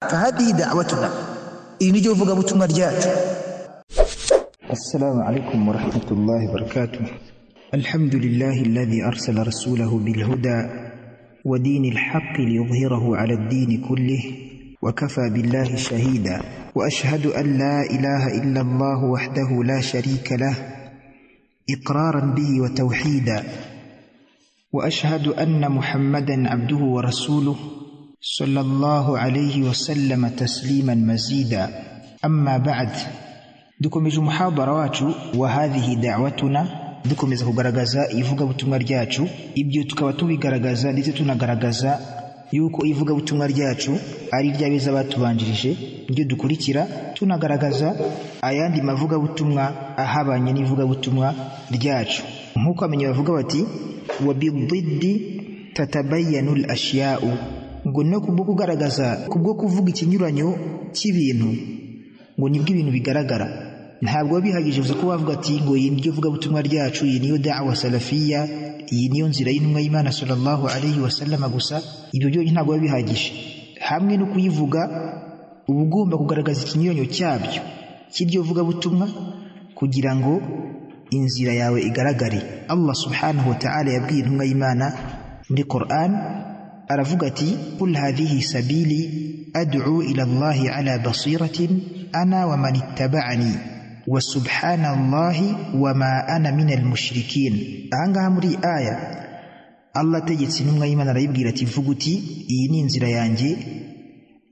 فهذه دعوتنا إن جوفق أبو تمرجات. السلام عليكم ورحمة الله وبركاته. الحمد لله الذي أرسل رسوله بالهدى ودين الحق ليظهره على الدين كله وكفى بالله شهيدا، وأشهد أن لا إله إلا الله وحده لا شريك له إقرارا به وتوحيدا، وأشهد أن محمدا عبده ورسوله صلى الله عليه وسلم تسليما مزيدا. أما بعد، dukomeje umuhabara wacu wa hadhihi da'watuna, dukomeza kugaragaza ivuga butumwa ryacu. Ibyo tukaba tubigaragaza ndetse tunagaragaza yuko ivuga butumwa ryacu ari ryabeza batubanjirije, ibyo dukurikira tunagaragaza ayandi mavuga butumwa ahabanye n'ivuga butumwa ryacu. Nkuko amenye bavuga bati wa bididdi tatabayyanu al-ashya'u, ngo no kubwo kugaragaza kubwo kuvuga ikinyuranyo cy'ibintu ngo nibwo ibintu bigaragara. Ntabwo bihagije uza ko bavuga ati ngo iyi niryo vuga butumwa ryacu, iyi niyo da'wa salafiyya, iyi niyo nzira y'intumwa y'Imana sallallahu alayhi wa sallam gusa. Ibyo byo ntabwo bihagije. Hamwe no kuyivuga uba ugomba kugaragaza ikinyuranyo cyabyo cy'iryo vuga butumwa kugira ngo inzira yawe igaragare. Allah subhanahu wa ta'ala yabwiye intumwa y'Imana muri Qur'an, aravuga ati qul hadhihi sabili ad'u ila Allahi ala basiratin ana wa man ittaba'ani wa subhanallahi wa ma ana minal mushrikin. Ahangaha muri aya Allah ategetse intumwa y'Imana arayibwira ati vuga uti iyi ni inzira yanjye,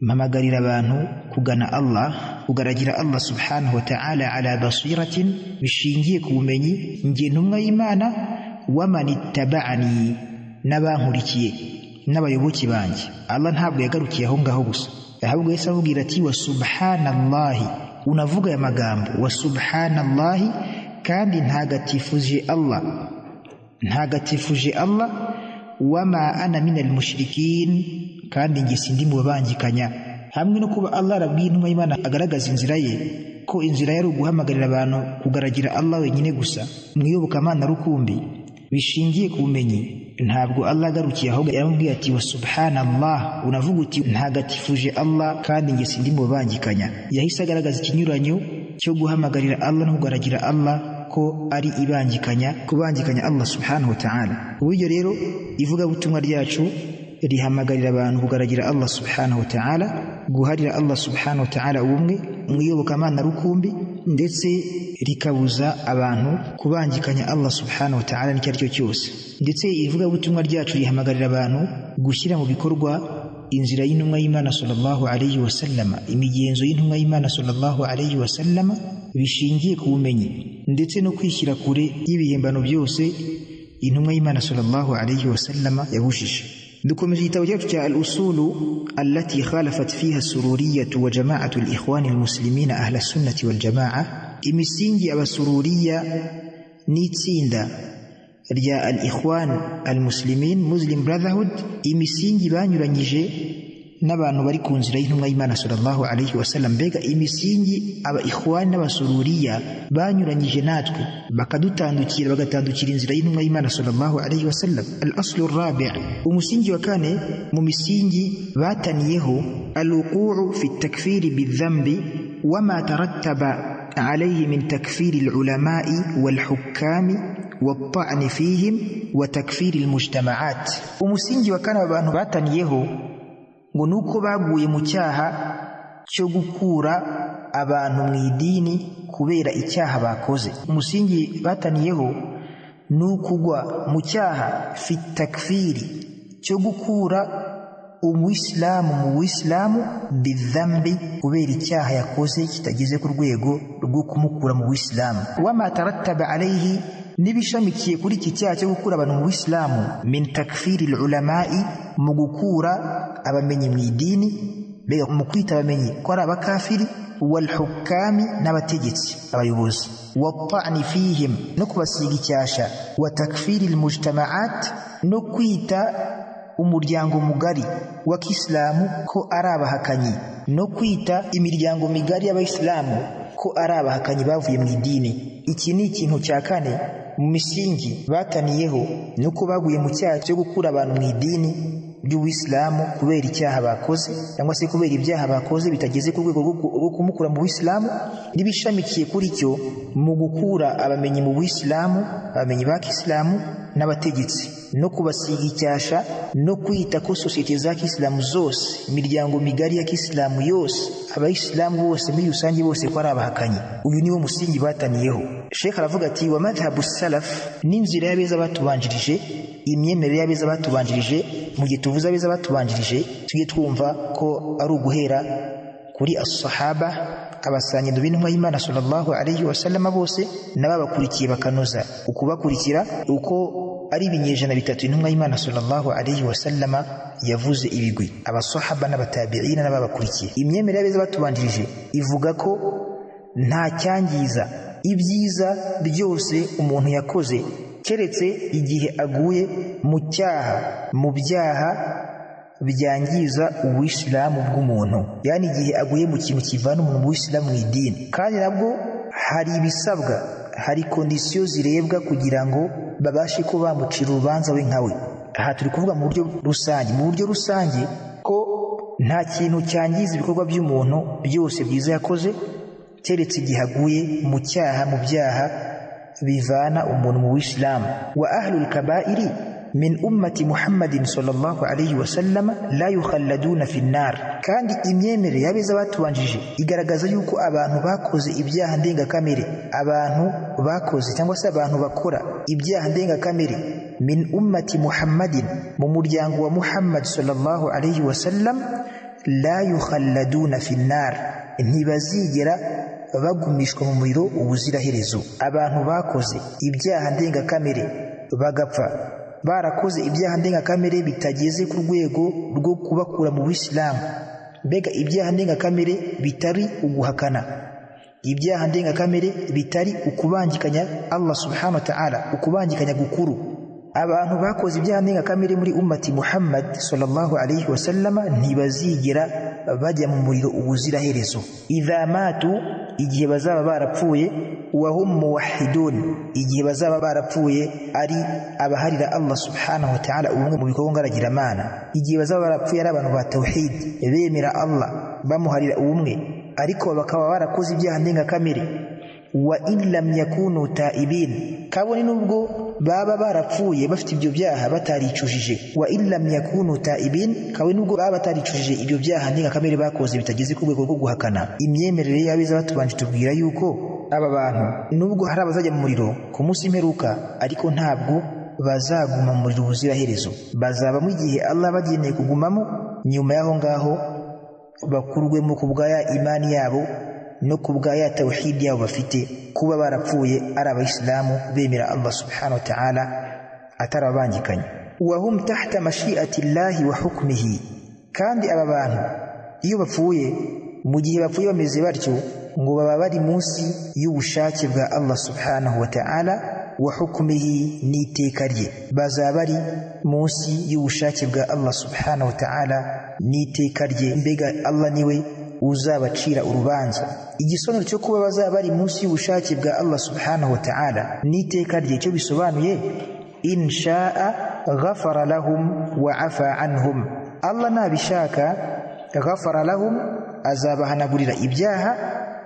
mpamagarira abantu kugana Allah, kugaragira Allah subhanahu wa ta'ala ala basiratin, bishingiye ku bumenyi, njye intumwa y'Imana, wa man ittaba'ani, n'abankurikiye n'abayoboke banjye. Allah ntabwo yagarukiye aho ngaho gusa, ahubwo yese avugira ati wa subhanallahi, unavuga ya magambo wa subhanallahi, kandi ntagatifuje Allah, wama ana minal mushrikin, kandi njye sindi mu babangikanya. Hamwe no kuba Allah arabwiye intumwa y'Imana agaragaza inzira ye, ko inzira yari uguhamagarira abantu kugaragira Allah wenyine gusa mu iyobokamana rukumbi bishingiye ku bumenyi, ntabwo Allah agarukiye ahubwo yaramubwiye ati wa subhanallah, unavuga uti ntagatifuje Allah, kandi njye sindi mu babangikanya. Yahise agaragaza ikinyuranyo cyo guhamagarira Allah no kugaragira Allah ko ari kubangikanya Allah subhanahu wa ta'ala. Uburyo rero ivuga butumwa ryacu rihamagarira abantu kugaragira Allah subhanahu wa ta'ala, guharira Allah subhanahu wa ta'ala ubumwe mu iyobokamana rukumbi, ndetse rikabuza abantu kubangikanya Allah subhanahu wa ta'ala n'icyo ari cyo cyose. Ndetse ivuga butumwa ryacu rihamagarira abantu gushyira mu bikorwa inzira y'intumwa y'Imana sallallahu alayhi wa sallam, imigenzo y'intumwa y'Imana sallallahu alayhi wa sallam, bishingiye ku bumenyi ndetse no kwishyira kure y'ibihembano byose intumwa y'Imana sallallahu alayhi wa sallam yabujije. dukomeje igitabo cyacu cya al-usulu allati khalafat fiha sururiyyatu wa jama'atu al-ikhwan al-muslimin ahla sunnati wal jama'a, imisingi abasururiya n'itsinda rya al-ikhwan al-muslimin, Muslim Brotherhood, imisingi banyuranyije n'abantu bari ku nzira y'intumwa y'Imana sallallahu alayhi wa sallam. Mbega imisingi aba ikhwan n'abasururiya banyuranyije natwe, bagatandukira inzira y'intumwa y'Imana sallallahu alayhi wa sallam. Al-aslu ar-rabi', umusingi wa kane mu misingi bataniyeho, al-wuqu'u fi at-takfiri bidh-dhanbi wa ma tarattaba alayhi min takfiri al-ulama'i wal-hukkami wat-ta'n fihim wa takfiri al-mujtama'at. Umusingi wa kane abantu bataniyeho ngo nuko baguye mu cyaha cyo gukura abantu mu idini kubera icyaha bakoze. Umusingi bataniyeho nukugwa mu cyaha fi takfiri cyo gukura umuyisilamu mu buyisilamu bidhambi, kubera icyaha yakoze kitageze ku rwego rwo kumukura mu buyisilamu. Wama tarattaba alayhi, n'ibishamikiye kuri iki cyaha cyo gukura abantu mu buyisilamu, min takfiri al-ulama'i, mu gukura abamenyi mu idini, mbega mu kwita abamenyi ko ari abakafiri, wal hukami, n'abategetsi abayobozi, wat-ta'n fihim, no kubasiga icyasha, wa takfiri al-mujtama'at, no kwita umuryango mugari wa Kiislamu ko ari abahakanyi, no kwita imiryango migari y'abayisilamu ko ari abahakanyi bavuye mu idini. Iki ni ikintu cya kane mu misingi bataniyeho, nuko baguye mu cyaha cyo gukura abantu mu idini by'Ubuislamu kubera icyaha bakoze cyangwa se kubera ibyaha bakoze bitageze ku rwego rwo kumukura mu Buislamu, n'ibishamikiye kuri cyo mu gukura abamenyi mu Buislamu, abamenyi ba Kisilamu n'abategetsi, no kubasiga icyasha, no kwita ko sosiyete za Kisilamu zose, imiryango migari ya Kisilamu yose, abayisilamu bose muri rusange bose ko ari abahakanyi. Uyu niwo musingi bataniyeho. Sheikh aravuga ati wa madhhabu salaf, n'inzira y'abeza batubanjirije, imyemerere y'abeza batubanjirije. Mu gihe tuvuze abeza batubanjirije tujye twumva ko ari uguhera kuri as-sahaba, abasangido b'intumwa y'Imana sallallahu alayhi wa sallam bose n'ababakurikiye bakanoza ukubakurikira uko ari ibinyejana bitatu intumwa y'Imana sallallahu alayhi wa sallam yavuze ibigwi, abasahaba n'abatabi'ina n'ababakurikiye. Imyemerere y'abeza batubanjirije ivuga ko nta cyangiza ibyiza byose umuntu yakoze keretse igihe aguye mu cyaha, mu byaha byangiza Ubuislamu bw'umuntu, yani igihe aguye mu kintu kivana umuntu mu Buislamu mu idini. Kandi nabwo hari ibisabwa, hari kondisiyo zirebwa kugira ngo babashe ko bamucira urubanza we nkawe. Aha turi kuvuga mu buryo rusange. Mu buryo rusange ko nta kintu cyangiza ibikorwa by'umuntu byose byiza yakoze keretse igihe aguye mu cyaha, mu byaha bivana umuntu mu Buislamu. Wa ahlul kaba'iri min ummati Muhammadin sallallahu alayhi wa sallam la yukhalladuna fi an-nar. Kandi imyemerere y'abeza batubanjije igaragaza yuko abantu bakoze ibyaha ndengakamere, abantu bakoze cyangwa se abantu bakora ibyaha ndengakamere min ummati Muhammadin, mu muryango wa Muhammad sallallahu alayhi wa sallam, la yukhalladuna fi an-nar, ntibazigera bagumishwa mu muriro ubuziraherezo. Abantu bakoze ibyaha ndengakamere bagapfa barakoze ibyaha ndengakamere bitageze ku rwego rwo kubakura mu Buislamu, mbega ibyaha ndengakamere bitari uguhakana, ibyaha ndengakamere bitari ukubangikanya Allah subhanahu wa ta'ala, ukubangikanya gukuru. Abantu bakoze ibyaha ndengakamere muri ummati Muhammad sallallahu alayhi wa sallam ntibazigera bajya mu muriro ubuziraherezo. Idha matu, igihe bazaba barapfuye, wa hum muwahhidun, igihe bazaba barapfuye ari abaharira Allah subhanahu wa ta'ala ubumwe mu bikorwa ngaragiramana, igihe bazaba barapfuye ari abantu ba tauhid bemera Allah bamuharira ubumwe, ariko bakaba barakoze ibyaha ndengakamere. Wa illam yakunu taibin, kabone nubwo baba barapfuye bafite ibyo byaha bataricujije. Wa illam yakunu taibin, kabone nubwo baba bataricujije ibyo byaha ndengakamere bakoze bitageze ku rwego rwo guhakana. Imyemerere y'abeza batubanje tubwira yuko aba bantu nubwo hari abazajya mu muriro ku munsi imperuka, ariko ntabwo bazaguma mu muriro ubuziraherezo, bazaba mu gihe Allah bageneye kugumamo, nyuma y'aho ngaho bakurwemo ku bwa ya imani yabo no ku bwa ya tawhid yabo bafite, kuba barapfuye ari abayisilamu bemera Allah subhanahu wa ta'ala atarabangikanye. Wa hum tahta mashi'ati Allahi wa hukmihi, kandi aba bantu iyo bapfuye, mu gihe bapfuye bameze batyo, ngo baba bari munsi y'ubushake bwa Allah subhanahu wa ta'ala, wa hukmihi, n'iteka rye. Bazaba bari munsi y'ubushake bwa Allah subhanahu wa ta'ala n'iteka rye, mbega Allah niwe uzabacira urubanza. Igisobanuro cyo kuba bazaba bari munsi y'ubushake bwa Allah subhanahu wa ta'ala n'iteka rye cyo bisobanuye in sha'a ghafara lahum wa afa anhum. Allah nabishaka ghafara lahum, azabahanagurira ibyaha,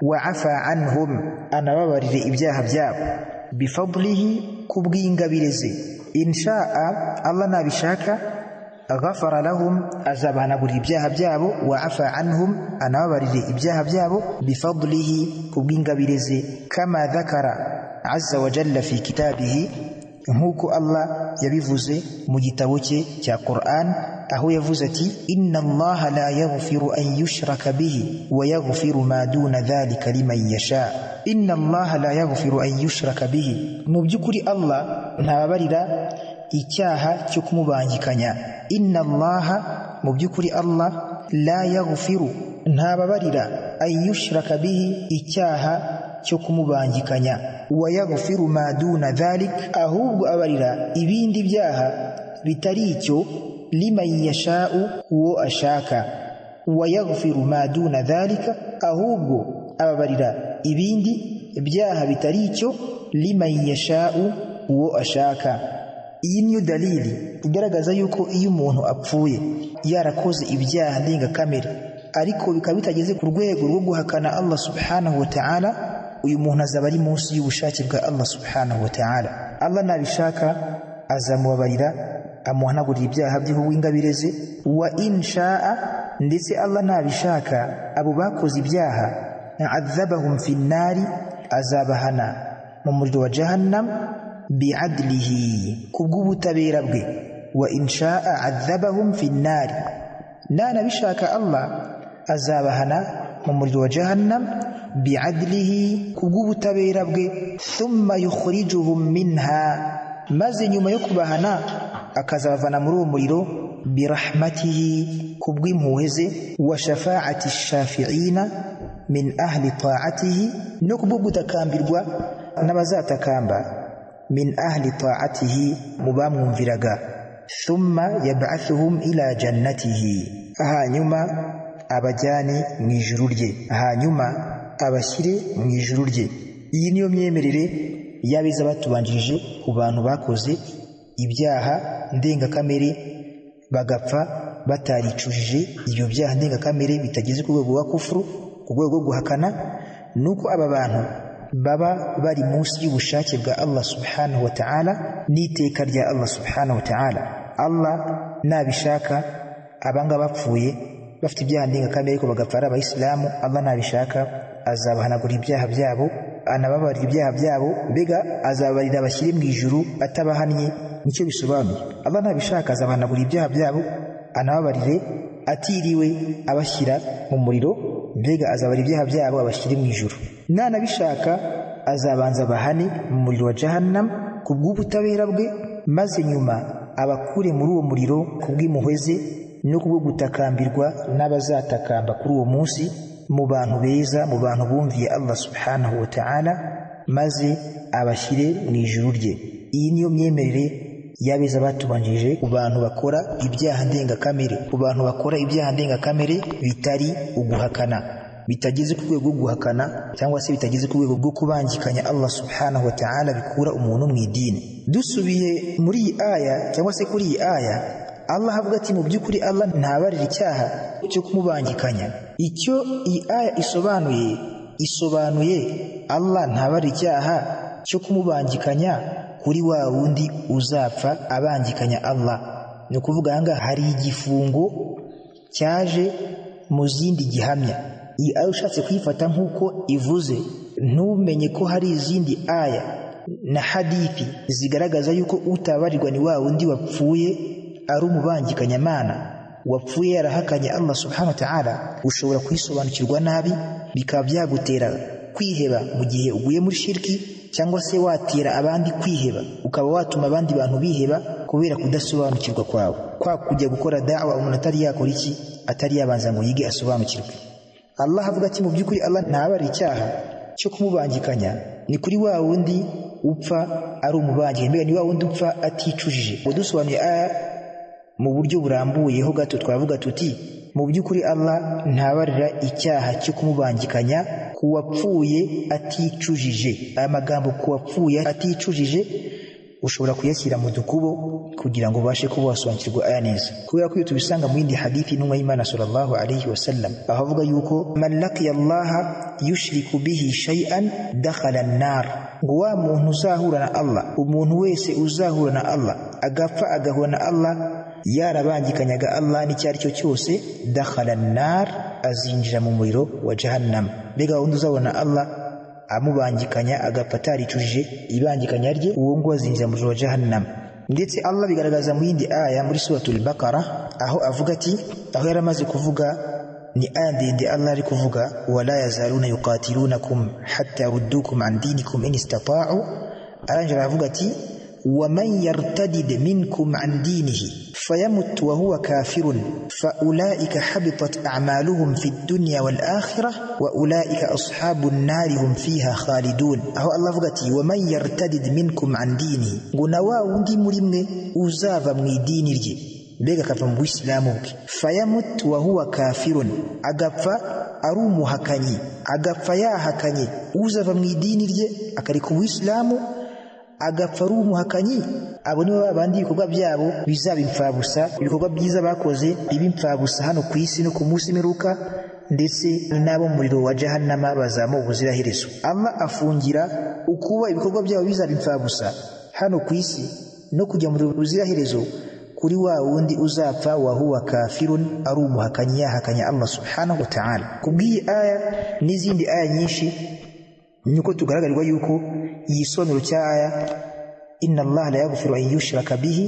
wa afa anhum, anababarire ibyaha byabo, bifadlihi, kubw'ingabire ze. In sha'a, Allah nabishaka, ghafara lahum, azabahanagurira ibyaha byabo, wa afa anhum, anababarire ibyaha byabo, bifadlihi, kubw'ingabire ze. Kama dhakara azza wa jalla fi kitabihi, nk'uko Allah yabivuze mu gitabo cye cya Qur'an, aho yavuze ati inna Allaha la yaghfiru an yushraka bihi wa yaghfiru ma duna dhalika liman yasha. Inna Allaha la yaghfiru an yushraka bihi, mu by'ukuri Allah ntababarira icyaha cyo kumubangikanya. Inna Allaha, mu by'ukuri Allah, la yaghfiru, ntababarira an yushraka bihi, icyaha cyo kumubangikanya, wa yaghfiru ma duna dhalik, ahubwo abarira ibindi byaha bitari icyo, liman yasha'u, uwo ashaka. Wa yaghfiru ma duna dhalika, ahubwo ababarira ibindi byaha bitari icyo, liman yasha'u, uwo ashaka. iyi niyo dalili igaragaza yuko iyo umuntu apfuye yarakoze ibyaha ndengakamere ariko bikaba bitageze ku rwego rwo guhakana Allah subhanahu wa ta'ala, uyu muntu azaba ari munsi y'ubushake bwa Allah subhanahu wa ta'ala. Allah nabishaka azamubabarira amuhanagurira ibyaha bye w'ingabireze, wa insha'a, ndetse Allah nabishaka abo bakoze ibyaha azabahum fi nnari, azabahana mu muriro wa jahannam bi'adlihi, kubw'ubutabera bwe. Wa insha'a azabahum fi nnari, nanabishaka Allah azabahana mu muriro wa jahannam bi'adlihi, kubw'ubutabera bwe. Thumma yukhrijuhum minha, maze nyuma yo kubahana akazabavana muri uwo muriro birahmatihi, kubw'impuhwe ze. Wa shafa'ati shafi'ina min ahli ta'atihi, no kubwo gutakambirwa n'abazatakamba min ahli ta'atihi, mu bamwumviraga. Thumma yab'athuhum ila jannatihi, hanyuma abajyane mu ijuru rye, hanyuma abashyire mu ijuru rye. Iyi niyo myemerere y'abeza batubanjirije ku bantu bakoze ibyaha ndengakamere bagapfa bataricujije ibyo byaha ndengakamere bitageze ku rwego rwa kufuru, ku rwego rwo guhakana. nuko aba bantu baba bari munsi y'ubushake bwa Allah subhanahu wa ta'ala n'iteka rya Allah subhanahu wa ta'ala. Allah nabishaka abanga bapfuye bafite ibyaha ndengakamere ko bagapfa ari abayisilamu, Allah nabishaka azabahanagura ibyaha byabo, anababarira ibyaha byabo, mbega azabarira abashyire mu ijuru atabahannye. Nicyo bisobanuye. Allah nabishaka azabahanagura ibyaha byabo, anababarire atiriwe abashyira mu muriro, mbega azabarira ibyaha byabo abashyire mu ijuru. Nanabishaka azabanza bahane mu muriro wa jahannam kubw'ubutabera bwe, maze nyuma abakure muri uwo muriro kubw'impuhwe ze no kubwo gutakambirwa n'abazatakamba kuri uwo munsi mu bantu beza, mu bantu bumviye Allah subhanahu wa ta'ala, maze abashyire mu ijuru rye. Iyi niyo myemerere y'abeza batubanjije ku bantu bakora ibyaha ndengakamere, ku bantu bakora ibyaha ndengakamere bitari uguhakana, bitageze ku rwego rwo guhakana cyangwa se bitageze ku rwego rwo kubangikanya Allah subhanahu wa ta'ala bikura umuntu mu idini. Dusubiye muri iyi aya cyangwa se kuri iyi aya, Allah avuga ati mu by'ukuri Allah ntabarira icyaha cyo kumubangikanya. Icyo iyi aya isobanuye Allah ntabarira icyaha cyo kumubangikanya kuri wa wundi uzapfa abangikanya Allah. Ni ukuvuga ahangaha hari igifungo cyaje mu zindi gihamya. Iyi aya ushatse kuyifata nk'uko ivuze, ntumenye ko hari izindi aya na hadithi zigaragaza yuko utabarirwa ni wa wundi wapfuye ari umubangikanyamana, wapfuye yarahakanye Allah subhanahu wa ta'ala. Ushobora kuyisobanukirwa nabi bikaba byagutera kwiheba mu gihe uguye muri shirki, cyangwa se watera abandi kwiheba, ukaba watuma abandi bantu biheba kubera kudasobanukirwa kwawe. Kwa kujya gukora da'wa umuntu atari yakora iki, atari yabanza ngo yige asobanukirwe. Allah avuga ati mu by'ukuri Allah ntabarira icyaha cyo kumubangikanya ni kuri wa wundi upfa ari umubangikanya, mbega ni wa wundi upfa aticujije. Dusobanuye aya mu buryo burambuyeho gato twavuga tuti mu by'ukuri Allah ntabarira icyaha cyo kumubangikanya kuwapfuye aticujije. Aya magambo kuwapfuye aticujije ushobora kuyashyira mu dukubo kugira ngo ubashe kuba wasobanukirwa aya neza, kubera ko iyo tubisanga mu yindi hadithi n'umwa y'Imana sallallahu alayhi wasallam, aho avuga yuko man laqiya Allah yushriku bihi shay'an dakhala an-nar, ngo wa muntu uzahura na Allah, umuntu wese uzahura na Allah agapfa agahura na Allah yarabangikanyaga Allah n'icyari cyo cyose, dakhala an-nar, azinjira mu muriro wa jahannam. Mbega wundi uzabona Allah amubangikanya agapfa ataricujije ibangikanya rye, uwo ngo azinjira mu muriro wa jahannam. Ndetse Allah bigaragaza mu yindi aya muri suratul Baqara, aho avuga ati, aho yaramaze kuvuga ni aya ndende Allah ari kuvuga, wala yazaluna yuqatilunakum hatta yaruddukum an dinikum in istata'u, arangira avuga ati ومن يرتد منكم عن دينه فيمت وهو كافر فأولئك حبطت أعمالهم في الدنيا والآخرة وأولئك أصحاب النار هم فيها خالدون. أهو الله فقتي ومن يرتد منكم عن دينه قنوا وندي مرمي أزاف من دين الجي بيغا كفن بإسلامك فيمت وهو كافر أغفى أروم هكاني أغفى يا هكاني أزاف من دين الجي أكاريكو إسلامه agapfa ari umuhakanyi, abo nibo babandi ibikorwa byabo bizaba impfabusa, ibikorwa byiza bakoze biba impfabusa hano ku isi no ku munsi w'imperuka, ndetse n'abo muriro wa jahannama bazamo ubuziraherezo. Allah afungira ukuba ibikorwa byabo bizaba impfabusa hano ku isi no kujya mu buziraherezo kuri wa wundi uzapfa wa huwa kafirun, ari umuhakanyi, yahakanya Allah subhanahu wa ta'ala. Kubw'iyi aya n'izindi aya nyinshi nuko tugaragarirwa yuko igisonero cya aya inna Allah la yaghfiru an yushraka bihi,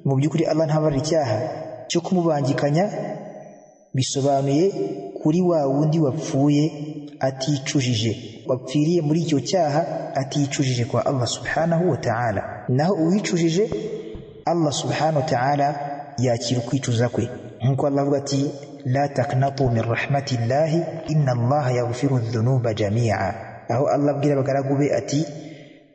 mu by'ukuri Allah ntabarira icyaha cyo kumubangikanya, bisobanuye kuri wa wundi wapfuye aticujije, wapfiriye muri icyo cyaha aticujije kwa Allah subhanahu wa ta'ala. Naho uwicujije Allah subhanahu wa ta'ala yakira ukwicuza kwe, nkuko Allah avuga ati la taqnatu min rahmatillahi inna Allah yaghfiru dhunuba jami'a. Aho Allah abwira abagaragu be ati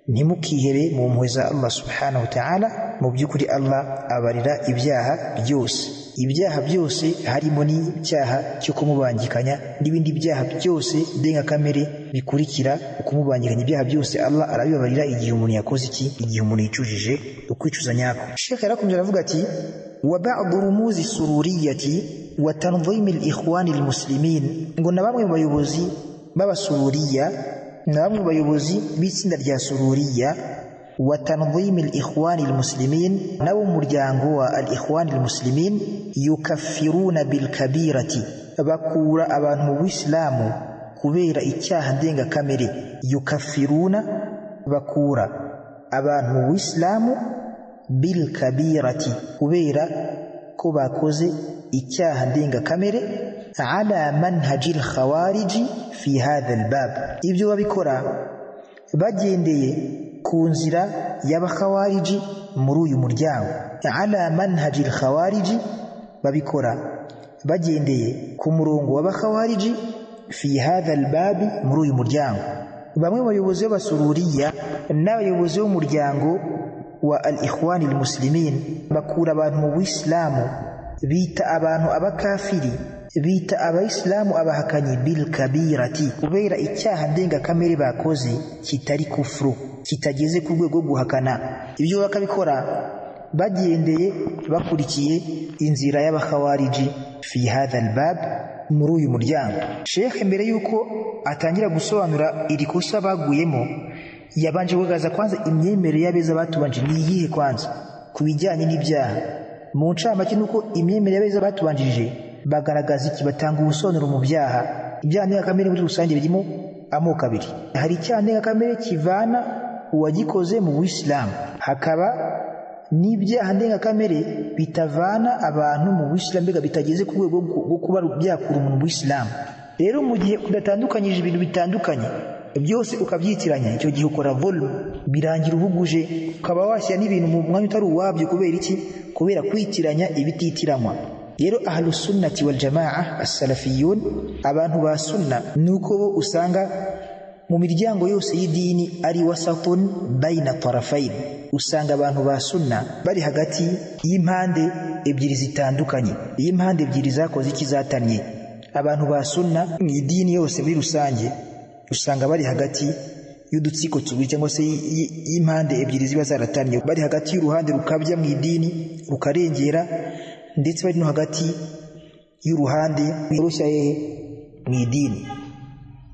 ntimukihebe mu mpuhwe za Allah subhanahu wa ta'ala, mu by'ukuri Allah abarira ibyaha byose. Ibyaha byose harimo n'icyaha cyo kumubangikanya n'ibindi byaha byose ndengakamere bikurikira ukumubangikanya. Ibyaha byose Allah arabibabarira igihe umuntu yakoze iki? Igihe umuntu yicujije ukwicuza nyako. Sheikh yarakomeje aravuga ati wa ba'd rumuzi sururiyati wa tanzim al-ikhwan al-muslimin, ngo na bamwe mu bayobozi b'abasururiya, na bamwe mu bayobozi b'itsinda rya sururiya wa tanzim al-ikhwan al-muslimin, nabo muryango wa al-ikhwan al-muslimin, yukaffiruna bil kabirati, bakura abantu mu Islamu kubera icyaha ndengakamere. Yukaffiruna, bakura abantu mu Islamu bil kabirati, kubera ko bakoze icyaha ndengakamere, ala manhajil khawariji fi hadha al-bab. Ibyo babikora bagendeye ku nzira y'abakhawariji muri uyu muryango. Ala manhajil khawariji, babikora bagendeye ku murongo w'abakhawariji fi hadha al-bab, muri uyu muryango. Bamwe mu bayobozi b'abasururiya n'abayobozi b'umuryango wa al-ikhwan al-muslimin bakura abantu mu Islamu, bita abantu abakafiri, bita abayisilamu abahakanyi bil kabirati, kubera icyaha ndengakamere bakoze kitari kufuru, kitageze ku rwego rwo guhakana. Ibyo bakabikora bagendeye bakurikiye inzira y'abakhawariji fi hadha al-bab, muri uyu muryango. Sheikh mbere yuko atangira gusobanura iri kosa baguyemo, yabanje kugaragaza kwanza imyemerere y'abeza batubanje ni iyihe kwanza ku bijyanye n'ibyaha. Mu ncamake nuko imyemerere y'abeza batubanjirije bagaragaza iki? Batanga ubusobanuro mu byaha. Ibyaha ndengakamere muri rusange birimo amoko abiri. Hari icyaha ndengakamere kivana uwagikoze mu Buislamu, hakaba n'ibyaha ndengakamere bitavana abantu mu Buislamu, mbega bitageze ku rwego rwo kuba byakura umuntu mu Buislamu. Rero mu gihe udatandukanyije ibintu bitandukanye byose ukabyitiranya, icyo gihe ukora volum, birangira uhuguje, ukaba washyira n'ibintu mu mwanya utari uwabyo. Kubera iki? Kubera kwitiranya ibititiranywa. Rero ahlus sunnati wal jamaa as-salafiyun, abantu ba sunna, nuko bo usanga mu miryango yose y'idini ari wasatun baina tarafain. Usanga abantu ba sunna bari hagati y'impande ebyiri zitandukanye, y'impande ebyiri zakoze iki? Zatanye. Abantu ba sunna mu idini yose muri rusange usanga bari hagati y'udutsiko tubiri cyangwa se y'impande ebyiri ziba zaratanye, bari hagati y'uruhande rukabya mu idini rukarengera, ndetse bari no hagati y'uruhande rworoshya mu idini.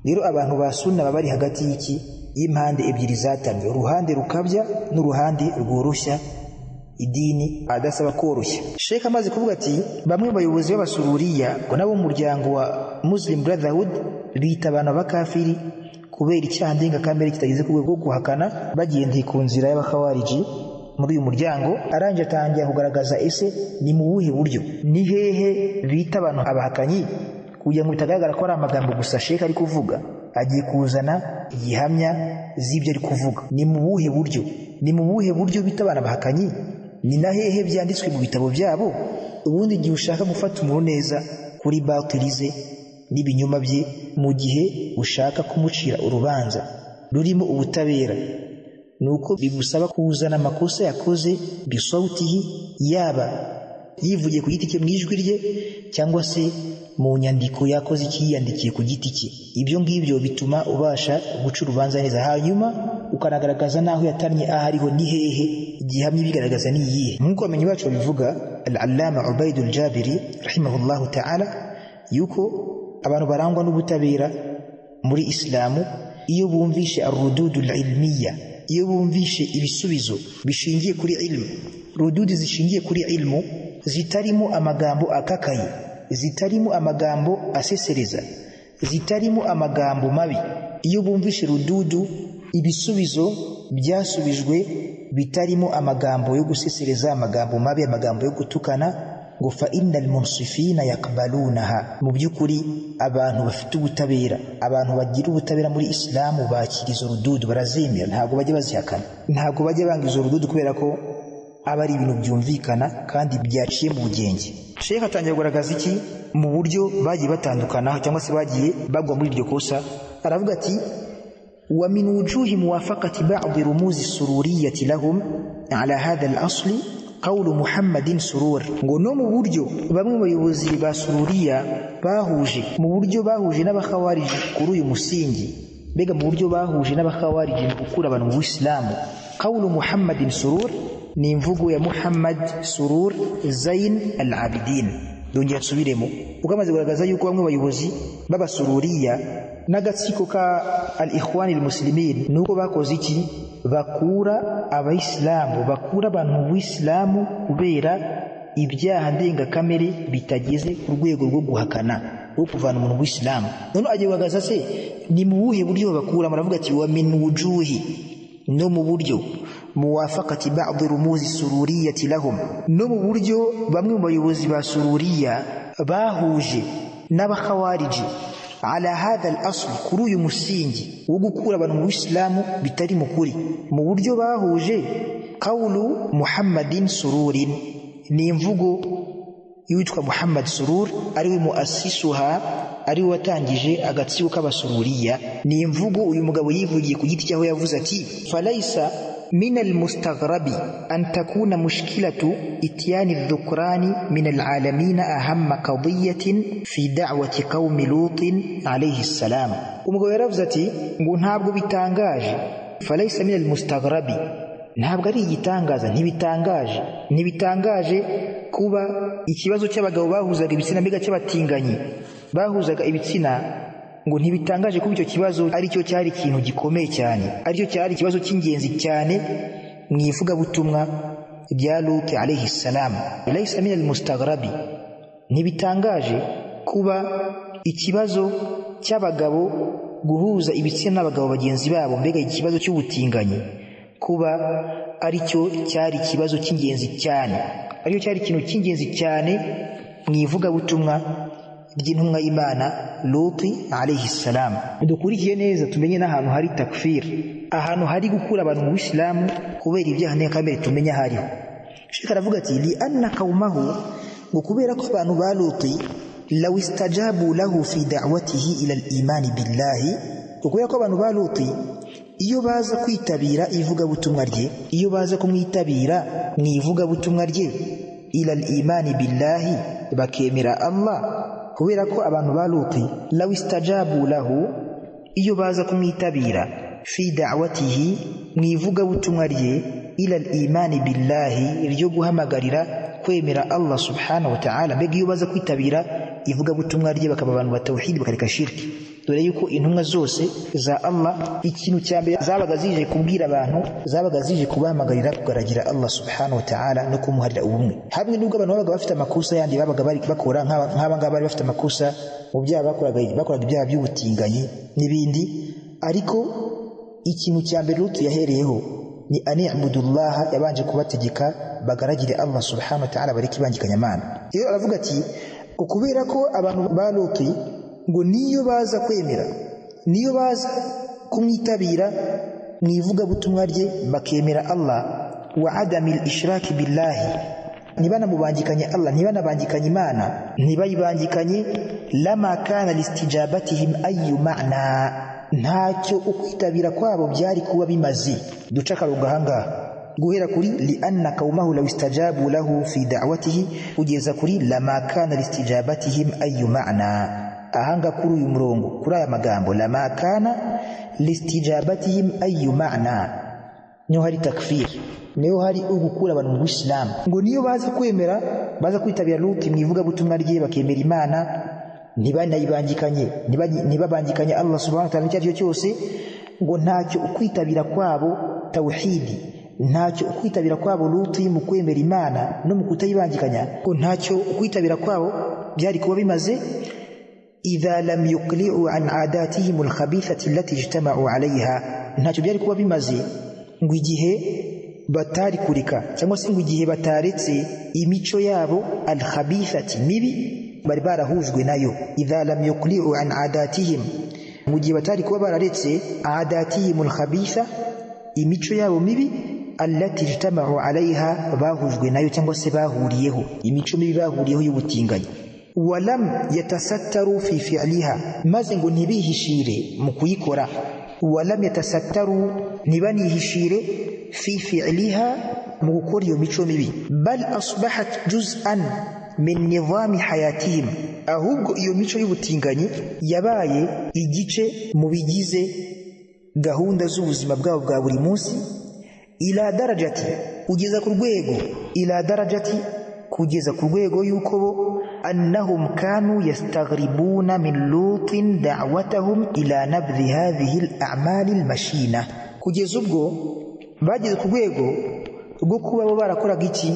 Rero abantu ba sunna baba bari hagati y'iki? Y'impande ebyiri zatanye, uruhande rukabya n'uruhande rworoshya idini, adasaba koroshya. Sheikh amaze kuvuga ati bamwe mu bayobozi b'abasururiya ngo nabo mu muryango wa Muslim Brotherhood bita abantu abakafiri kubera icyaha ndengakamere kitageze ku rwego rwo guhakana, bagendeye ku nzira y'abakhawariji muri uyu muryango. Aranje atangiye kugaragaza ese ni mu buhe buryo, ni hehe bita abantu abahakanyi, kugira ngo bitagaragara ko ari amagambo gusa Sheikh ari kuvuga. Agiye kuzana igihamya z'ibyo ari kuvuga. Ni mu buhe buryo, ni mu buhe buryo bita abantu abahakanyi, ni na hehe byanditswe mu bitabo byabo. Ubundi igihe ushaka gufata umuntu neza kuri batilize n'ibinyoma bye, mu gihe ushaka kumucira urubanza rurimo ubutabera, nuko bigusaba kuzana amakosa yakoze bisawutihi, yaba yivugiye ku giti cye mu ijwi rye cyangwa se mu nyandiko yakoze ikiyandikiye ku giti cye. Ibyo ngibyo bituma ubasha guca urubanza neza, hanyuma ukanagaragaza naho yatannye ahariho ni hehe, igihamya bigaragaza ni iyihe. Nk'uko bamenyi bacu babivuga al-allama Ubaidul Jabiri rahimahullahu ta'ala, yuko abantu barangwa n'ubutabera muri Islamu iyo bumvishe ar-rududul ilmiya, iyo bumvishe ibisubizo bishingiye kuri ilmu, rududi zishingiye kuri ilmu, zitarimo amagambo akakaye, zitarimo amagambo asesereza, zitarimo amagambo mabi. Iyo bumvishe rududu, ibisubizo byasubijwe bitarimo amagambo yo gusesereza, amagambo mabi, amagambo yo gutukana, ngo fa innal munsifina yakbalunaha. Mu by'ukuri abantu bafite ubutabera, abantu bagira ubutabera muri Islamu bakira izo rududu, barazemera, ntabwo bajya bazihakana, ntabwo bajya banga izo rududu, kubera ko aba ari ibintu byumvikana kandi byaciye mu bugenge. Sheikh atangiye kugaragaza iki mu buryo bagiye batandukana cyangwa se bagiye bagwa muri iryo kosa. Aravuga ati wa min wujuhi muwafaqati ba'd rumuzi sururiyyati lahum ala hadha al-asli qawlu Muhammadin Surur. Ngo no mu buryo bamwe mu bayobozi ba Sururiya bahuje, mu buryo bahuje n'abakhawariji kuri uyu musingi, mbega mu buryo bahuje n'abakhawariji mu gukura abantu mu Islamu. Qawlu Muhammadin Surur ni imvugo ya Muhammad Surur Zain al-Abidin. Dongera nsubiremo, ukamaze kugaragaza yuko bamwe bayobozi b'abasururiya n'agatsiko ka al-ikhwan al-muslimin nuko bakoze iki, bakura abayisilamu, bakura abantu mu Islamu kubera ibyaha ndengakamere bitageze ku rwego rwo guhakana, rwo kuvana umuntu mu Islamu. None agiye kugaragaza se ni mu buhe buryo bakura. Maravuga ati wa min wujuhi, no mu buryo muwafaqati ba'd rumuzi sururiyati lahum, no mu buryo bamwe mu bayobozi ba Sururiya bahuje n'abakhawariji ala hadha al-asl, kuri uyu musingi wo gukura abantu mu Islamu bitari mukuri. Mu buryo bahuje qawlu Muhammadin Sururin, ni imvugo yitwa Muhammad Surur, ari we muassisuha, ari we watangije agatsiko k'abasururiya. Ni imvugo uyu mugabo yivugiye ku giti cyaho yavuze ati falaysa من المستغرب أن تكون مشكلة إتيان الذكران من العالمين أهم قضية في دعوة قوم لوط عليه السلام. umugabo yaravuze ati ngo ntabwo bitangaje, falaysa min almustaghrabi, ntabwo ari igitangaza, ntibitangaje kuba ikibazo cy'abagabo bahuzaga ibitsina, mbega cy'abatinganyi bahuzaga ibitsina, ngo ntibitangaje kuba icyo kibazo aricyo cyari ikintu gikomeye cyane, aricyo cyari ikibazo cy'ingenzi cyane mu ivugabutumwa rya Lut alayhi salam. Laysa min almustaghrabi, ntibitangaje kuba ikibazo cy'abagabo guhuza ibitsina n'abagabo bagenzi babo, mbega ikibazo cy'ubutinganyi, kuba aricyo cyari ikibazo cy'ingenzi cyane, aricyo cyari ikintu cy'ingenzi cyane mu ivugabutumwa ry'intumwa y'Imana Lut alayhi salam. Dukurikiye neza tumenye n'ahantu hari takfir, ahantu hari gukura abantu mu Islamu kubera ibyaha ndengakamere, tumenye hariho. Sheikh aravuga ati li anna qaumahu, ngo kubera ko abantu ba Lut law istajabu lahu fi da'watihi ila al-iman billahi, kubera ko abantu ba Lut iyo baza kwitabira ivugabutumwa rye, iyo baza kumwitabira mu ivugabutumwa rye ila al-iman billahi, bakemera Allah, kubera ko abantu ba Lut law istajabu lahu, iyo baza kumwitabira fi da'watihi, mu ivugabutumwa rye ila al-iman billahi, ryo guhamagarira kwemera Allah subhanahu wa ta'ala, mbega iyo baza kwitabira ivugabutumwa rye bakaba abantu ba tauhid bakareka shirki. Dore yuko intumwa zose za Allah ikintu cya mbere zabaga zije kubwira abantu, zabaga zije kubahamagarira kugaragira Allah subhanahu wa ta'ala no kumuharira ubumwe. Hamwe n'ubwo abantu babaga bafite amakosa yandi babaga bari bakora, nk'aba ngaba bari bafite amakosa mu byaha bakoraga ibyaha by'ubutinganyi n'ibindi, ariko ikintu cya mbere Lut yahereyeho ni ani'budullaha, yabanje kubategeka bagaragire Allah subhanahu wa ta'ala, bareke ibangikanyamana. Iyo aravuga ati kubera ko abantu ba Lut ngo niyo baza kwemera, niyo baza kumwitabira mu ivugabutumwa rye bakemera Allah, wa adamil ishraki billahi, ntibanamubangikanye Allah, ntibanabangikanye Imana, ntibayibangikanye, lama kana listijabatihim ayu ma'na, ntacyo ukwitabira kwabo byari kuba bimaze. Duca akarongo ahangaha, guhera kuri li anna qaumahu law istajabu lahu fi da'watihi kugeza kuri lama kana listijabatihim ayu ma'na. Ahanga kuri uyu murongo kuri aya magambo lama kana listijabatihim ayu ma'na niho hari takfir, niho hari ugukura abantu mu Islam. Ngo niyo baza kwemera baza kwitabira Luti mwivuga butumwa rye bakemera Imana ntibabangikanye Allah subhanahu wa ta'ala icyo cyose, ngo ntacyo ukwitabira kwabo tauhidi, ntacyo ukwitabira kwabo Luti mu kwemera Imana no mu kutayibangikanya, ngo ntacyo ukwitabira kwabo byari kuba bimaze idha lam yuqli'u an adatihim alkhabithati allati ijtama'u 'alayha, ntacyo byari kuba bimaze ngo igihe batari kurika cyangwa se ngo igihe bataretse imico yabo alkhabithati mibi bari barahujwe nayo. Idha lam yuqli'u an adatihim, mu gihe batari kuba bararetse adatihim alkhabitha imico yabo mibi allati ijtama'u 'alayha bahujwe nayo cyangwa se bahuriyeho, imico mibi bahuriyeho y'ubutinganyi. Walam yatasattaru fi fi'liha, maze ngo ntibihishire mu kuyikora. Walam yatasattaru, ntibanihishire fi fi'liha mu gukora iyo mico mibi. Bal asbahat juz'an min nizami hayatihim, ahubwo iyo mico y'ubutinganyi yabaye igice mu bigize gahunda z'ubuzima bwabo bwa buri munsi. Ila darajati, kugeza ku rwego, ila darajati, kugeza ku rwego yuko bo annahum kanu yastaghribuna min Lutin da'watahum ila nabdhi hadhihi al-a'mal al-mashina, kugeza ubwo bageze ku rwego rwo kuba bo barakoraga iki,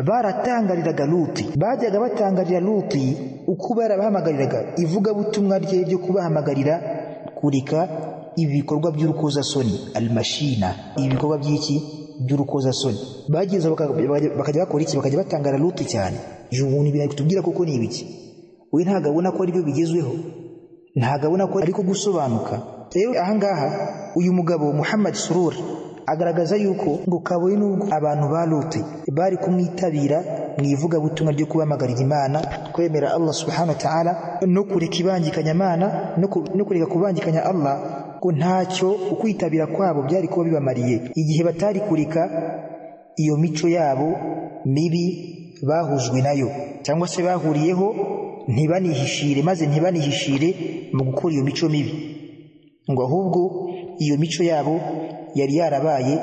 baratangariraga Luti, bajyaga batangarira Luti uko barabahamagariraga ivuga butumwa rye ryo kubahamagarira kurika ibikorwa by'urukozasoni al-mashina, ibikorwa by'iki by'urukozasoni. Bageze bakajya bakora iki, bakajya batangara Luti cyane. Jubuni binaye kutubwira koko ni ibiki, we ntago abona ko ari byo bigezweho, ntago abona ko ariko gusobanuka. Rero ahangaha uyu mugabo Muhammad Surur agaragaza yuko ngo kaboye nubwo abantu ba Luti bari kumwitabira mwivuga butumwa ryo kubamagarira Imana, kwemera Allah subhanahu wa ta'ala no kureka ibangikanya Imana no kureka kubangikanya Allah, ngo ntacyo ukwitabira kwabo byari kuba bibamariye igihe batari kureka iyo mico yabo mibi bahujwe nayo cyangwa se bahuriyeho, ntibanihishire maze ntibanihishire mu gukora iyo mico mibi, ngo ahubwo iyo mico yabo yari yarabaye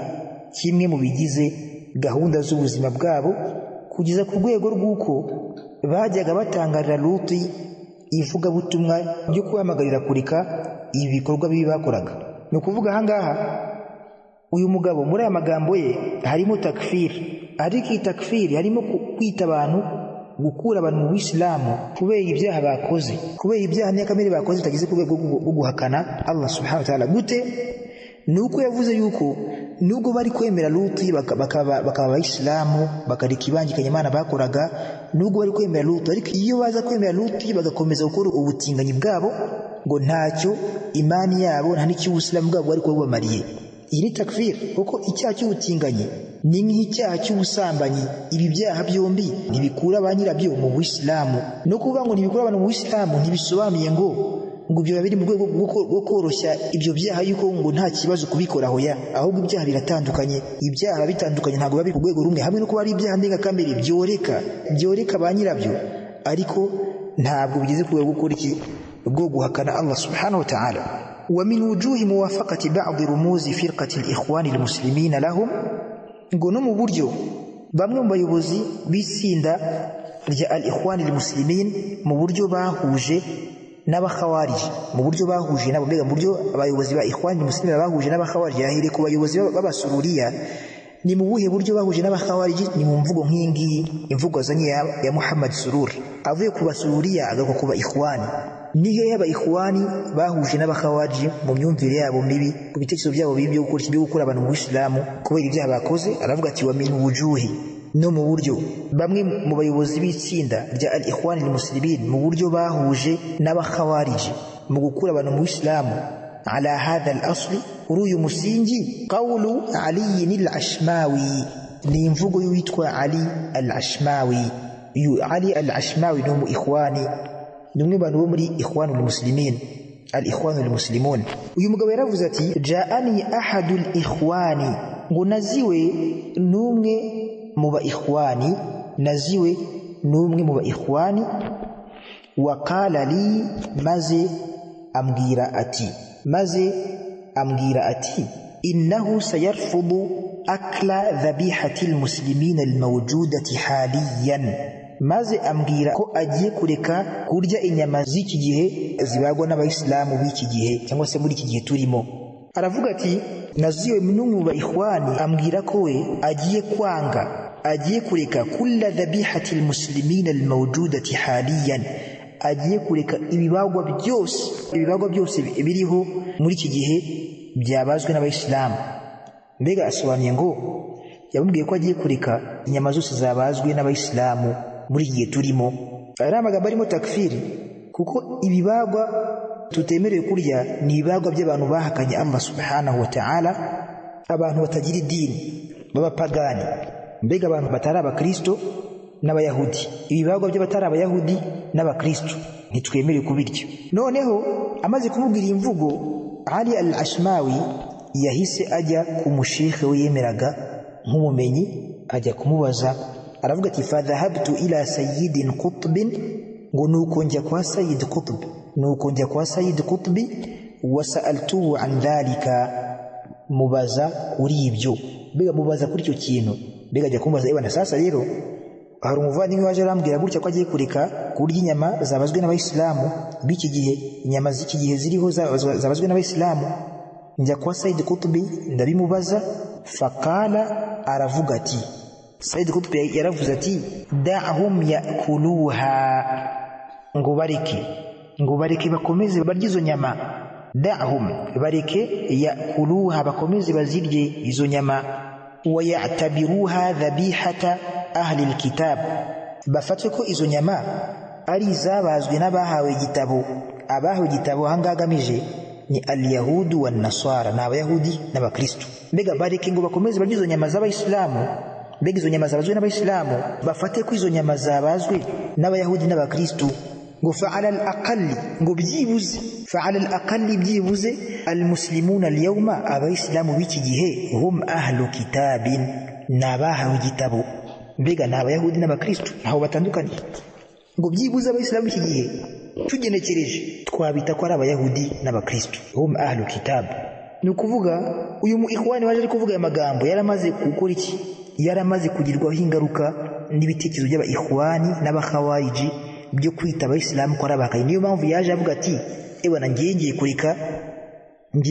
kimwe mu bigize gahunda z'ubuzima bwabo, kugeza ku rwego rw'uko bajyaga batangarira Luti ivuga butumwa ryo kubahamagarira kureka ibikorwa bibi bakoraga. Ni ukuvuga ahangaha uyu mugabo muri aya magambo ye harimo takfir, ariko iyi takfir harimo kwita abantu, gukura abantu mu Islamu kubera ibyaha bakoze, kubera ibyaha nyakamere bakoze bitageze ku rwego rwo guhakana Allah subhanahu wa ta'ala. Gute? Nuko yavuze yuko nubwo bari kwemera Luti bakaba abayisilamu bakareka ibangikanya Imana bakoraga, nubwo bari kwemera Luti, ariko iyo baza kwemera Luti bagakomeza gukora ubutinganyi bwabo, ngo ntacyo imani yabo nta n'icyo ubusilamu bwabo bari kuba bubamariye. Iyi ni takfir, kuko icyaha cy'ubutinganyi ni nk'icyaha cy'ubusambanyi. Ibi byaha byombi ntibikura ba nyirabyo mu Buislamu. No kuvuga ngo ntibikura abantu mu Buislamu ntibisobanuye ngo ibyo biri mu rwego rwo koroshya ibyo byaha yuko ngo nta kibazo kubikora hoya, ahubwo ibyaha biratandukanye. Ibyaha bitandukanye ntabwo biba biri ku rwego rumwe, hamwe no kuba ari ibyaha ndengakamere byoreka ba nyirabyo, ariko ntabwo bigeze ku rwego rwo guhakana Allah subhanahu wa ta'ala. ومن وجوه موافقة بعض رموز فرقة الإخوان المسلمين لهم, ngo no mu buryo bamwe mu bayobozi b'itsinda rya al-Ikhwan al-Muslimin mu buryo bahuje n'abakhawarij, mu buryo bahuje nabo, mbega mu buryo abayobozi ba Ikhwan al-Muslimin bahuje n'abakhawarij, yahere ku bayobozi b'abasururiya. Ni mu buhe buryo bahuje n'abakhawarij? Ni mu mvugo nk'ingiyi, imvugo azanye ya Muhammad Surur, avuye ku basururiya agaruka ku ba Ikhwani. Ni hehe aba Ikhwani bahuje n'abakhawarij mu myumvire yabo mibi, ku bitekerezo byabo bibi byo gukura abantu mu Islamu kubera ibyaha bakoze? Aravuga ati wa min wujuhi, no mu buryo bamwe mu bayobozi b'itsinda rya al-Ikhwan al-Muslimin mu buryo bahuje n'abakhawarij mu gukura abantu mu Islamu. Ala hadha al-asli, kuri uyu musingi, qawlu Ali al-Ashmawi, ni imvugo y'uwitwa Ali al-Ashmawi. Ali al-Ashmawi ni mu Ikhwani, numwe bantu bo muri Ikhwanul Muslimin, al-Ikhwanul Muslimun. Uyu mugabo yaravuze ati ja'ani ahadul ikhwani ngo naziwe n'umwe mu ba ikhwani, naziwe n'umwe mu ba ikhwani, wa qala li, maze ambwira ati innahu sayarfudu akla dhabihati almuslimina almawjudati haliyan, maze ambwira ko agiye kureka kurya inyama z'iki gihe zibagwa n'abayisilamu b'iki gihe cyangwa se muri iki gihe turimo. Aravuga ati naziwe n'umwe mu ba ikhwani ambwira ko we agiye kureka kulla dhabihati almuslimina almawjudati haliyan, agiye kureka ibibagwa byose biriho muri iki gihe byabazwe n'abayisilamu. Mbega asobanuye ngo yabumbiye ko agiye kureka inyama zose zabazwe n'abayisilamu muri iki gihe turimo. Ari amagambo arimo takfiri, kuko ibibagwa tutemerewe kurya ni ibibagwa by'abantu bahakanye Allah subhanahu wa ta'ala, abantu batagira idini b'abapagani. Mbega abantu batari abakristo n'abayahudi, ibibagwa by'abatari abayahudi n'abakristo ntitwemerewe kubirya. Noneho amaze kumubwira imvugo, Ali al-Ashmawi yahise ajya ku mushekhe we yemeraga nk'umumenyi, ajya kumubaza. Aravuga ati fadhahabtu ila sayyidin qutbin, ngo nuko njya kwa Sayyid Qutb, wasa'altuhu an dhalika, mubaza kuri ibyo. Mbega mubaza kuri icyo kintu, mbega ajya kumubaza ibana. Sasa rero hari umuvandimwe waje arambwira gutya ko agiye kureka kurya inyama zabazwe n'abayisilamu b'iki gihe, inyama z'iki gihe ziriho zabazwe n'abayisilamu. Njya kwa Sayyid Qutb ndabimubaza, faqala, aravuga ati, Sayyid Qutb yaravuze ati da'hum yakuluha, ngo bareke bakomeze barya izo nyama. Da'hum, bareke yakuluha, bakomeze bazirye izo nyama. Wa ya'tabiruha dhabihata ahli alkitab, bafate ko izo nyama ari zabazwe n'abahawe igitabo. Abahawe igitabo hangagamije ni al-yahudu wan nasara, n'abayahudi n'abakristo. Mbega bareke ngo bakomeze barya izo nyama z'abayisilamu, mbega izo nyama zabazwe n'abayisilamu, bafate ko izo nyama zabazwe n'abayahudi n'abakristo. Ngo fa'ala al-aqalli, ngo byibuze, fa'ala al-aqalli, byibuze, al-muslimuna al-yawma, abayisilamu b'iki gihe, hum ahlu kitabin, n'abahawe igitabo. Mbega n'abayahudi n'abakristo ntaho batandukanye. Ngo byibuze abayisilamu b'iki gihe tugenekereje twabita ko ari abayahudi n'abakristo, hum ahlu kitab. Ni ukuvuga uyu mu ikhwani waje ari kuvuga aya magambo yaramaze gukora iki? Yaramaze kugirwaho ingaruka n'ibitekerezo by'aba ikhwani n'abakhawariji byo kwita abayisilamu ko ari abahakanye. Niyo mpamvu yaje avuga ati ebana ngiye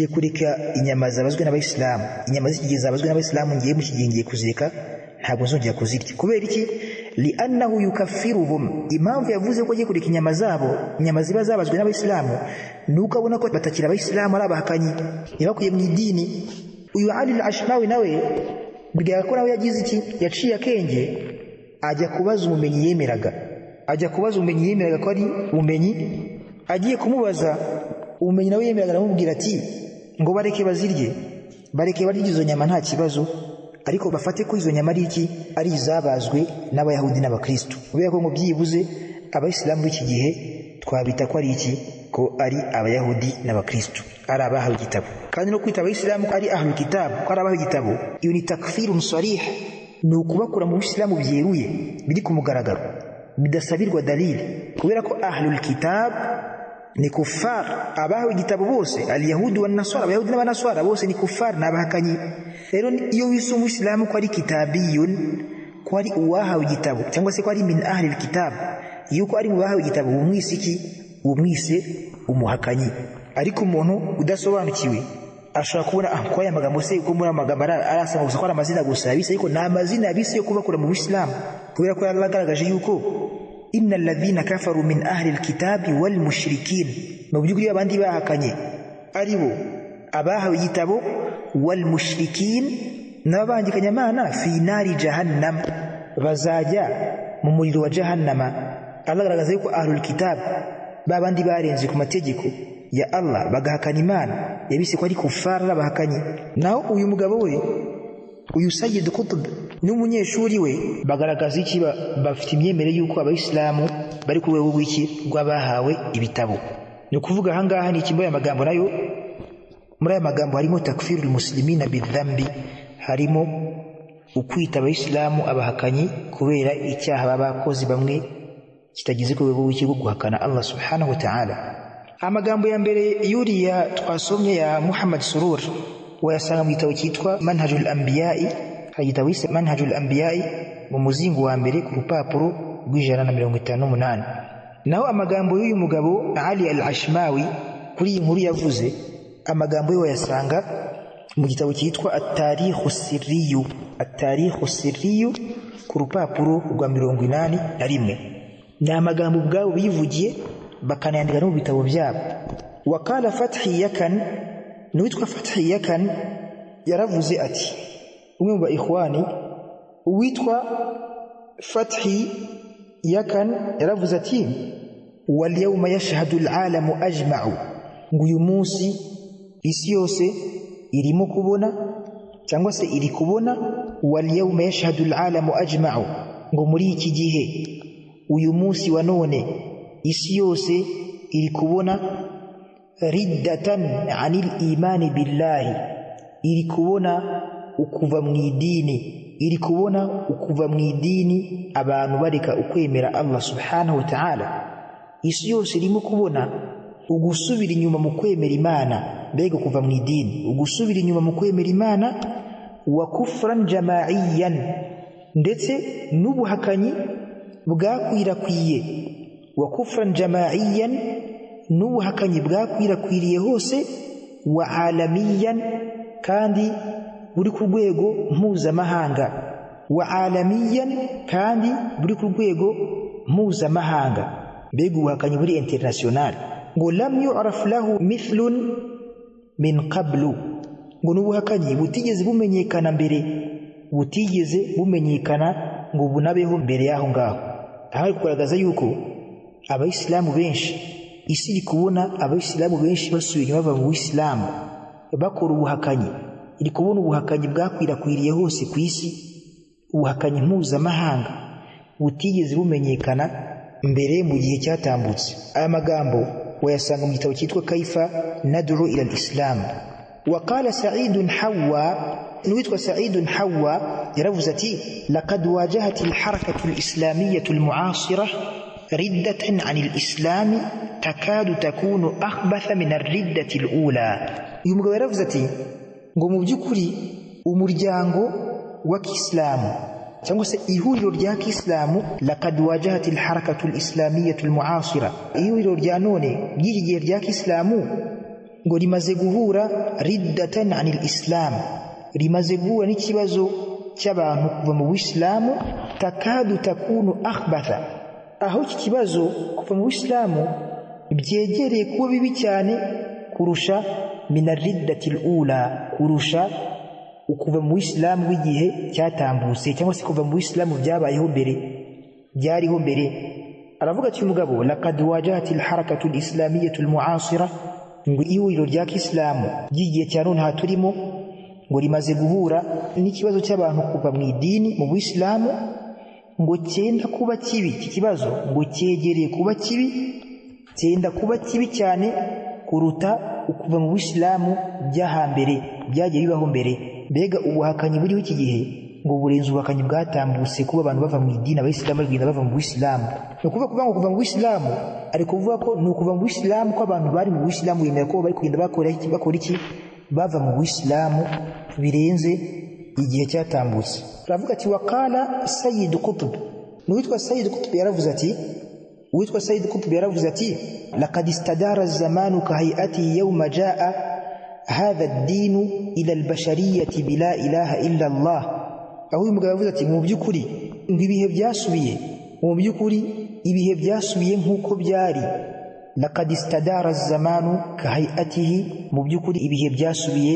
kureka inyama zabazwe n'abayisilamu, inyama z'igihe zabazwe n'abayisilamu ngiye mu kigihe ngiye kuzireka, ntabwo nzongera kuzirya. Kubera iki? Li'annahu yukaffiruhum, impamvu yavuze ko agiye kureka inyama zabo, inyama ziba zabazwe n'abayisilamu, nuko abona ko batakira abayisilamu, ari abahakanyi, ntibakwiye mu idini. Uyu Ali al-Ashmawi nawe bigaragara ko nawe yagize iki? Yaciye akenge, ajya kubaza umumenyi yemeraga ko ari umumenyi. Agiye kumubaza, umumenyi nawe yemeraga, aramubwira ati ngo bareke barye izo nyama nta kibazo, ariko bafate ko izo nyama ari iki? Ari izabazwe n'abayahudi n'abakristo. Kubera ko ngo byibuze abayisilamu b'iki gihe twabita ko ari iki? Ko ari abayahudi n'abakristo, ari abahawe igitabo. Kandi no kwita abayisilamu ko ari ahlul kitab, ko ari abahawe igitabo, iyo ni takfirun sarih, ni ukubakura mu bisilamu byeruye biri ku mugaragaro, bidasabirwa dalili. Kubera ko ahlul kitab ni kuffar, abahawe igitabo bose, al-yahudi wan nasara, abayahudi n'abanaswara bose ni kuffar, n'abahakanyi. Rero iyo wise umusilamu ko ari kitabiyun, ko ari uwahawe igitabo, cyangwa se ko ari min ahlil kitab, yuko ari mu bahawe igitabo, umwise iki? Umwise umuhakanyi. Ariko umuntu udasobanukiwe ashobora kubona ko aya magambo se ko muri amagambo arasanga gusa ko ari amazina gusa yabise, ariko ni amazina yabise yo kubakura mu Islam. Kubera ko yaragaragaje yuko innal ladhina kafaru min ahli alkitabi wal mushrikin, mu by'ukuri abandi bahakanye ari bo abahawe igitabo, wal mushrikin, n'abangikanya Imana, fi nari jahannam, bazajya mu muriro wa jahannama. Allah agaragaza yuko ahlul kitab babandi barenze ku mategeko ya Allah bagahakana Imana, yabise ko ari kufara n'abahakanye. Naho uyu mugabo we, uyu Sayyid Qutb n'umunyeshuri we bagaragaza iki? Bafite imyemerere yuko abayisilamu bari ku rwego rw'iki? Rw'abahawe ibitabo. Ni ukuvuga ahangaha ni ikimbo y'amagambo, nayo muri aya magambo harimo takfirul muslimina bidhambi, harimo ukwita abayisilamu abahakanyi kubera icyaha babakozi bamwe kitagize ku rwego rw'ikigo guhakana Allah subhanahu wa ta'ala. Amagambo ya mbere yuriya twasomye ya Muhammad Surur wayasanga mu gitabo cyitwa Manhajul Anbiya'i, igitabo cyitwa Manhajul Anbiya'i mu muzingo wa mbere ku rupapuro rw'158. Naho amagambo y'uyu mugabo Ali al-Ashmawi kuri iyi nkuru yavuze, amagambo yo yasanga mu gitabo cyitwa At-Tarikh Sirriyu, At-Tarikh Sirriyu ku rupapuro rwa 81. Ni amagambo ubwabo bivugiye bakanayandika no mu bitabo byabo. Wakala Fathi Yakan, n'uwitwa Fathi Yakan yaravuze ati, umwe mu ba ikhwani uwitwa Fathi Yakan yaravuze ati, wal yawma yashhadu al-alamu ajma'u, ngo uyu munsi isi yose irimo kubona cyangwa se iri kubona, wal yawma yashhadu al-alamu ajma'u, ngo muri iki gihe uyu munsi wa none isi yose iri kubona riddatan anil imani billahi, iri kubona ukuva mu idini, iri kubona ukuva mu idini abantu bareka ukwemera Allah subhanahu wa ta'ala. Isi yose irimo kubona ugusubira inyuma mu kwemera Imana, mbega kuva mu idini, ugusubira inyuma mu kwemera Imana, wa kufran jamaiyan, ndetse n'ubuhakanyi bwakwirakwiye, wa kufran jamaiyan, n'ubuhakanyi bwakwirakwiriye hose, wa alamiyan, kandi buri ku rwego mpuzamahanga, wa alamiyan, kandi buri ku rwego mpuzamahanga, mbega ubuhakanyi buri international, ngo lam yu'raf lahu mithlun min qablu, ngo n'ubuhakanyi butigeze bumenyekana mbere, butigeze bumenyekana ngo bunabeho mbere yaho ngaho. Aha kugaragaza yuko abayisilamu benshi, isi iri kubona abayisilamu benshi basubiye inyuma bava mu Isilamu bakora ubuhakanyi, iri kubona ubuhakanyi bwakwirakwiriye hose ku isi, ubuhakanyi mpuzamahanga butigeze bumenyekana mbere mu gihe cyatambutse. Aya magambo wayasanga mu gitabo cyitwa Kaifa Nad'u ila al-Islam. Waqala Sa'id Hawa, n'uwitwa Sa'id Hawa yaravuze ati, laqad wajahat al-harakatu al-islamiyyah al-mu'asira riddatan 'an al-islam takadu takunu akhbatha min ar-riddati al-ula. Uyu mugabo yaravuze ati, ngo mu by'ukuri umuryango wa Kiislamu cyangwa se ihuriro rya Kiislamu, laqad wajahat al-harakatu al-islamiyyah al-mu'asira, ihuriro rya none ry'iki gihe rya Kiislamu ngo rimaze guhura riddatan 'an al-islam, rimaze guhura n'ikibazo cy'abantu kuva mu Islamu, takadu takunu akhbatha, aho iki kibazo kuva mu Islamu byegereye kuba bibi cyane kurusha min ar-riddati al-ula, kurusha ukuva mu Islamu w'igihe cyatambutse cyangwa se kuva mu Islamu byabayeho mbere, byariho mbere. Aravuga ati umugabo, laqad wajahat al-harakatu al-islamiyyah al-mu'asira, ngo ihuriro rya Kiislamu ry'igihe cya none haturimo ngo rimaze guhura n'ikibazo cy'abantu kuva mu idini mu Islamu, ngo cyenda kuba kibi, iki kibazo ngo cyegereye kuba kibi, cyenda kuba kibi cyane kuruta ukuva mu Islamu byahambere byagiye bibaho mbere. Mbega ubuhakanyi buriho iki gihe ngo burenze ubuhakanyi bwatambutse kuba abantu bava mu idini, abayisilamu bagenda bava mu Islamu. Ni ukuvuga ngo kuva mu Islamu ari kuvuga ko ni ukuva mu Islamu ko abantu bari mu Islamu bemera ko bari kugenda bakora iki, bava mu Islamu birenze igihe cyatambutse. Aravuga ati, waqala Sayyid Qutb, n'uwitwa Sayyid Qutb yaravuze ati, uwitwa Sayyid Qutb yaravuze ati, laqad istadara az-zamanu ka hay'ati yawma jaa hadha ad-din ila al-bashariyati bila ilaha illa Allah. Aho uyu mugabo yavuze ati, mu by'ukuri ngo ibihe byasubiye, mu by'ukuri ibihe byasubiye nk'uko byari. Laqad istadara az-zamanu ka hay'atihi, mu by'ukuri ibihe byasubiye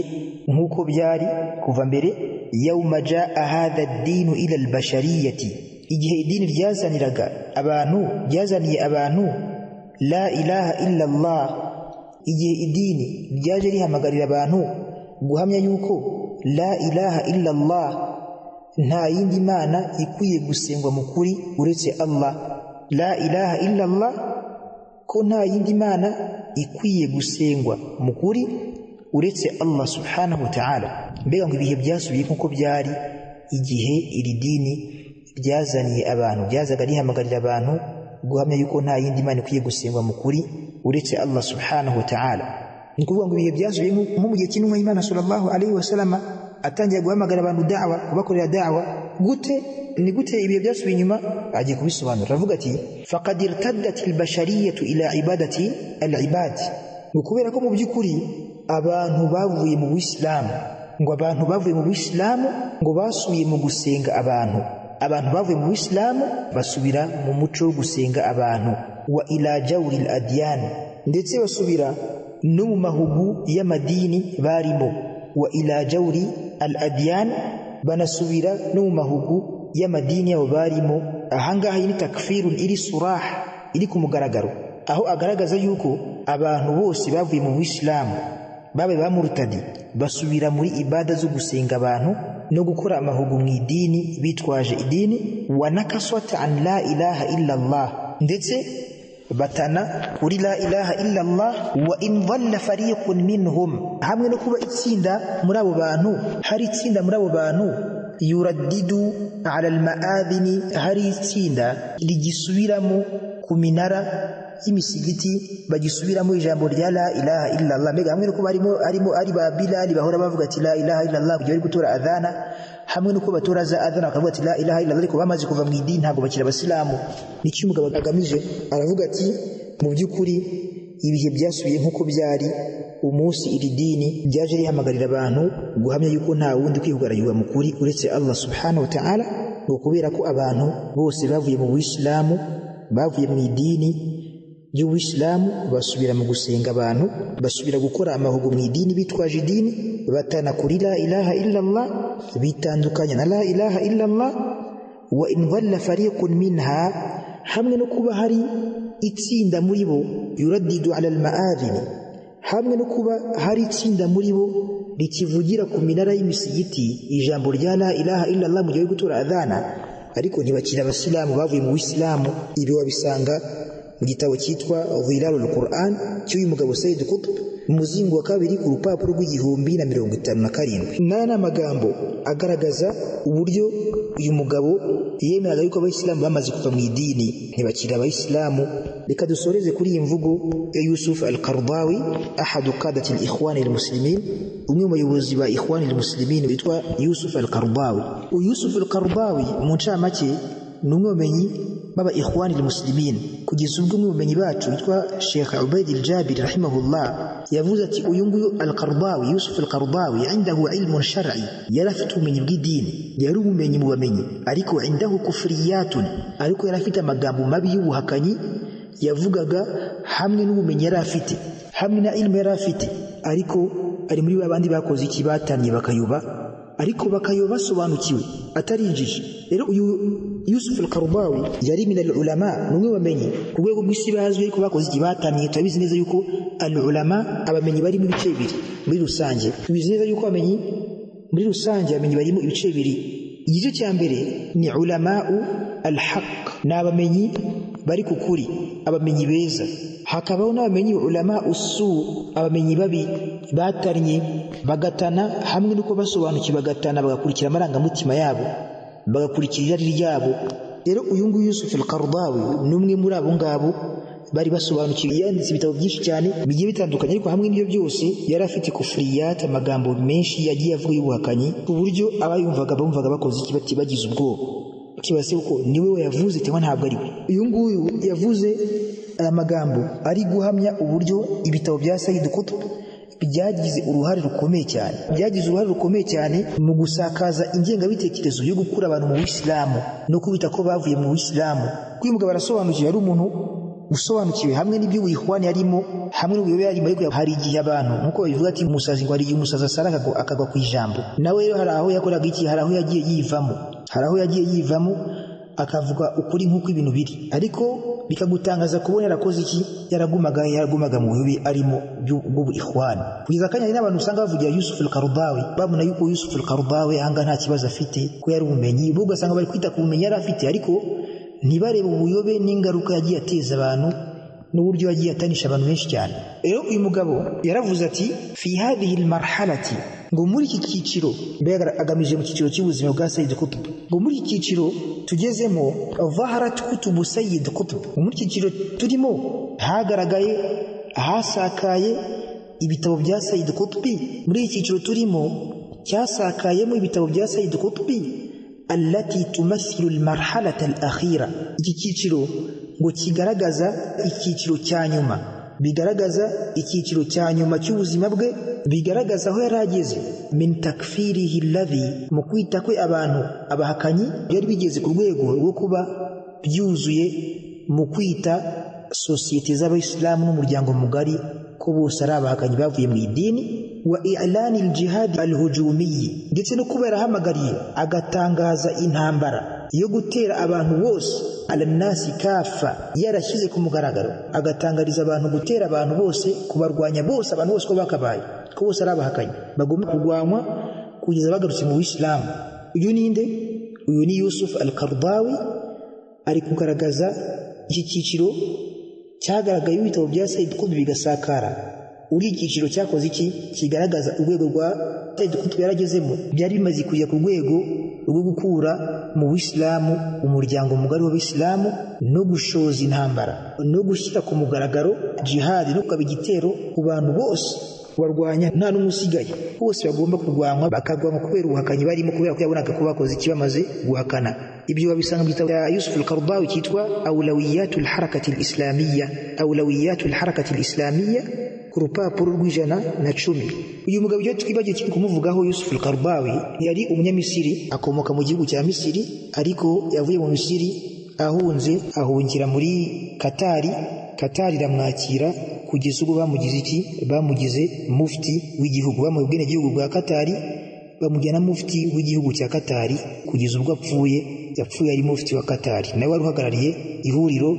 nk'uko byari kuva mbere. Yawma jaa hadha ad-din ila al-bashariyati, igihe idini ryazaniraga abantu, ryazaniye abantu la ilaha illa Allah, igihe idini ryaje rihamagarira abantu guhamya yuko la ilaha illa Allah, nta yindi mana ikwiye gusengwa mu kuri uretse Allah, la ilaha illa Allah, ko nta yindi mana ikwiye gusengwa mu kuri uretse Allah subhanahu wa ta'ala. Mbega ngo ibihe byasubiye nkuko byari igihe iri dini ryazaniye abantu, byazaga rihamagarira abantu guhamya yuko nta yindi Imana ikwiye gusengwa mu kuri uretse Allah subhanahu wa ta'ala. Ni kuvuga ngo ibihe byasubiye mu gihe cy'intumwa y'Imana sallallahu alaihi wasallam atangiye guhamagara abantu da'wa, kubakorera da'wa. Ni gute ibihe byasubiye inyuma? Agiye kubisobanura. Avuga ati faqad irtaddat albashariyatu ila ibadati alibad. Ukubera ko mu by'ukuri abantu bavuye mu Buislamu, ngo abantu bavuye mu Buislamu ngo basubiye mu gusenga abantu bavuye mu Buislamu basubira mu muco wo gusenga abantu. Wa ila jawri al-adyan, ndetse basubira no mu mahugu y'amadini barimo. Wa ila jawri al-adyan, banasubira no mu mahugu y'amadini yabo barimo. Ahangaha ni takfirun iri surah, iri ku mugaragaro, aho agaragaza yuko abantu bose bavuye mu Buislamu babaye bamurutadi basubira muri ibada zo gusenga abantu no gukora amahugu mu idini bitwaje idini. Wa nakaswata an la ilaha illa Allah, ndetse batana kuri la ilaha illa Allah. Wa in dhalla fariqun minhum, hamwe no kuba itsinda muri abo bantu, hari itsinda muri abo bantu yuraddidu ala al-ma'adhini, hari itsinda rigisubiramo ku minara y'imisigiti bagisubiramo ijambo rya la ilaha illa Allah. Mbega hamwe nuko arimo ari ba Bilal bahora bavuga ati la ilaha illa Allah bari gutora adhana, hamwe nuko batora za adhana bakavuga ati la ilaha illa Allah, ariko bamaze kuva mu idini ntabwo bakira abasilamu. Niki umugabo agamije? Aravuga ati mu by'ukuri ibihe byasubiye nkuko byari umunsi iri dini ryaje rihamagarira abantu guhamya yuko nta wundi kwihugarayuwa mu kuri uretse Allah subhanahu wa ta'ala. Ngo kubera ko abantu bose bavuye mu Buislamu, bavuye mu idini y'Ubuislamu basubira mu gusenga abantu, basubira gukora amahugu mu idini bitwaje idini, batana kuri la ilaha illa Allah, bitandukanya na la ilaha illa Allah. Wa in dhalla fariqun minha, hamwe no kuba hari itsinda muri bo yuraddidu ala al-ma'adhini, hamwe no kuba hari itsinda muri bo rikivugira ku minara y'imisigiti ijambo rya la ilaha illa Allah mu gihe gutora adhana, ariko ntibakira abasilamu bavuye mu Buislamu. Ibi wabisanga mu gitabo cyitwa Dhilalul Quran cy'uyu mugabo Sayyid Qutb, umuzingo wa 2 ku rupapuro rw'1057. N'aya amagambo agaragaza uburyo uyu mugabo yemeraga yuko abayisilamu bamaze kuva mu idini ntibakira abayisilamu. Reka dusoreze kuri iyi mvugo ya Yusuf al-Qaradawi, ahadu qadati al-ikhwan al-muslimin, umwe mu bayobozi ba ikhwan al-muslimin witwa Yusuf al-Qaradawi. Yusuf al-Qaradawi mu ncamake ni umwe mumenyi baba ikhwan al-muslimin, kugeza ubwo umwe mumenyi bacu witwa Sheikh Ubayd al-Jabir rahimahullah yavuze ati uyu nguyu al-Qaradawi, Yusuf al-Qaradawi indahu ilmun shar'i, yari afite ubumenyi bw'idini, yari umumenyi mu bamenyi, ariko indahu kufriyatun, ariko yari afite amagambo mabi y'ubuhakanyi yavugaga, hamwe n'ubumenyi yari afite, hamwe na ilmu yari afite, ariko ari muri babandi bakoze iki, batanye bakayoba, ariko bakayoba basobanukiwe atari injiji. Rero uyu Yusuf al-Qaradawi yari min al-ulama, numwe bamenyi ku rwego rw'isi bazwi, ariko bakoze iki, batanye. Tubizi neza yuko al-ulama abamenyi bari mu bice bibiri muri rusange. Tubizi neza yuko abamenyi muri rusange abamenyi bari mu ibice bibiri. Igice cya mbere ni ulama'u al-haq, n'abamenyi bari ku kuri, abamenyi beza. Hakabaho n'abamenyi ulama'u su, abamenyi babi batanye bagatana, hamwe nuko basobanukiwe bagatana, bagakurikira amarangamutima yabo, bagakurikira irari ryabo. Rero uyu nguyu Yusuf al-Qaradawi numwe muri abo ngabo bari basobanukiwe, yanditse ibitabo byinshi cyane bigiye bitandukanye, ariko hamwe n'ibyo byose yari afite kufriyat, amagambo menshi yagiye avuga y'ubuhakanyi, ku buryo abayumvaga bumvaga bakoze iki, bati bagize ubwoba, kibase uko niwe we yavuze cyangwa ntabwo ari we. Uyu nguyu yavuze aya magambo ari guhamya uburyo ibitabo bya Sayyid Qutb byagize uruhare rukomeye cyane mu gusakaza ingengabitekerezo yo gukura abantu mu Buislamu no kubita ko bavuye mu Buislamu. Kwimuga barasobanukiwe, ari umuntu usobanukiwe hamwe n'ibyo wihwani yarimo, hamwe n'ubuyobe yarimo, ariko hari igihe abantu nkuko bivuga ati umusazi ngo ari umusazi asara akagwa ku ijambo. Nawe rero hari aho yakoraga iki, hari aho yagiye yivamo akavuga ukuri nk'uko ibintu biri, ariko bikagutangaza kubona yarakoze iki, yaragumaga mu buyobe arimo bw'ubu ikhwan. Kugeza akanya n'abantu usanga bavugira Yusuf al-Qaradawi, babona yuko Yusuf al-Qaradawi hanga nta kibazo afite, ko yari ubumenyi, ubwo ugasanga bari kwita ku bumenyi yari afite, ariko ntibarebe ubuyobe n'ingaruka yagiye ateza abantu n'uburyo yagiye atanisha abantu benshi cyane. Rero uyu mugabo yaravuze ati fi hadhihi almarhalati, ngo muri iki cyiciro, mbega agamije mu cyiciro cy'ubuzima bwa Sayyid Qutb, ngo muri iki cyiciro tugezemo zaharat kutubu Sayyid Qutb, muri iki cyiciro turimo hagaragaye hasakaye ibitabo bya Sayyid Qutb. Muri iki cyiciro turimo cyasakayemo ibitabo bya Sayyid Qutb allati tumathilu almarhalata alakhira. Iki cyiciro ngo kigaragaza icyiciro cya nyuma, bigaragaza icyiciro cya nyuma cy'ubuzima bwe, bigaragaza aho yarageze min takfirihi alladhi, mu kwita kwe abantu abahakanyi byari bigeze ku rwego rwo kuba byuzuye mu kwita sosiyete z'abayisilamu n'umuryango mugari ko bose ari abahakanyi bavuye mu idini. Wa i'lani aljihad alhujumiyyi, ndetse no kuba yarahamagariye agatangaza intambara yo gutera abantu bose alanasi kafa, yarashyize ku mugaragaro agatangariza abantu gutera abantu bose, kubarwanya bose, abantu bose ko bakabaye ko bose ari abahakanyi bagomba kurwanywa kugeza bagarutse mu Islam. Uyu ninde? Uyu ni Yusuf al-Qaradawi, ari kugaragaza iki cyiciro cyagaragaye ibitabo bya Sayyid Qutb bigasakara. Uri icyiciro cyakoze iki? Kigaragaza urwego rwa Sayyid Qutb yaragezemo, byari bimaze kujya ku rwego rwo gukura mu Islamu umuryango mugari w'Abisilamu, no gushoza intambara, no gushyira ku mugaragaro jihad, no kukaba igitero ku bantu bose, kubarwanya nta n'umwe usigaye, bose bagomba kurwanywa, bakagwanywa kubera ubuhakanyi barimo, kubera ko yabonaga ko bakoze iki, bamaze guhakana. Ibyo babisanga mu gitabo cya Yusuf al-Qaradawi cyitwa Awlawiyatul Harakati al-Islamiyya, Awlawiyatul Harakati al-Islamiyya, ku rupapuro rw'110. Uyu mugabo iyo twibagiye kumuvugaho, Yusuf al-Qaradawi yari umunyamisiri, akomoka mu gihugu cya Misiri, ariko yavuye mu Misiri ahunze, ahungira muri Katari. Katari iramwakira kugeza ubwo bamugize iki? Bamugize mufti w'igihugu, bamuha ubwenegihugu bwa Katari, bamujyana mufti w'igihugu cya Katari kugeza ubwo yapfuye ari mufti wa Katari. Nawe wari uhagarariye ihuriro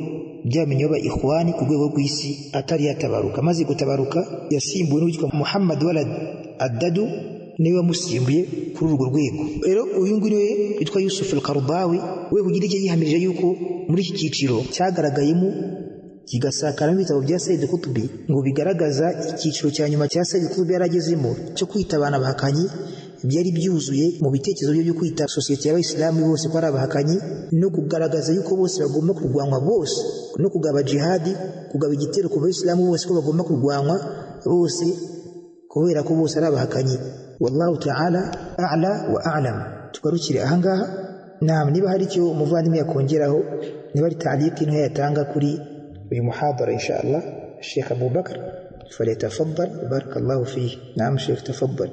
ryamenye aba ikhwani ku rwego rw'isi, atari yatabaruka. Amaze gutabaruka yasimbuwe n'uwitwa Muhammad Walad Addadu, niwe wamusimbuye kuri urwo rwego. Rero uyu nguyu witwa Yusuf al-Qaradawi, we kugira icyo yihamirije yuko muri iki cyiciro cyagaragayemo kigasakara mu bitabo bya Sayyid Qutb, ngo bigaragaza icyiciro cya nyuma cya Sayyid Qutb yaragezemo cyo kwita abantu abahakanyi, byari byuzuye mu bitekerezo byo kwita sosiyete y'Abayisilamu bose ko ari abahakanyi, no kugaragaza yuko bose bagomba kurwanywa bose, no kugaba jihadi, kugaba igitero ku Bayisilamu bose ko bagomba kurwanywa bose, kubera ko bose ari abahakanyi. Wallahu ta'ala a'la wa a'lam. Tugarukire ahangaha. Niba hari icyo umuvandimwe yakongeraho, niba ari ta'liq nto yatanga kuri uyu muhadara, insha Allah, Sheikh Abu Bakr falyatafaddal, barakallahu fihi. Naam Sheikh, tafaddal.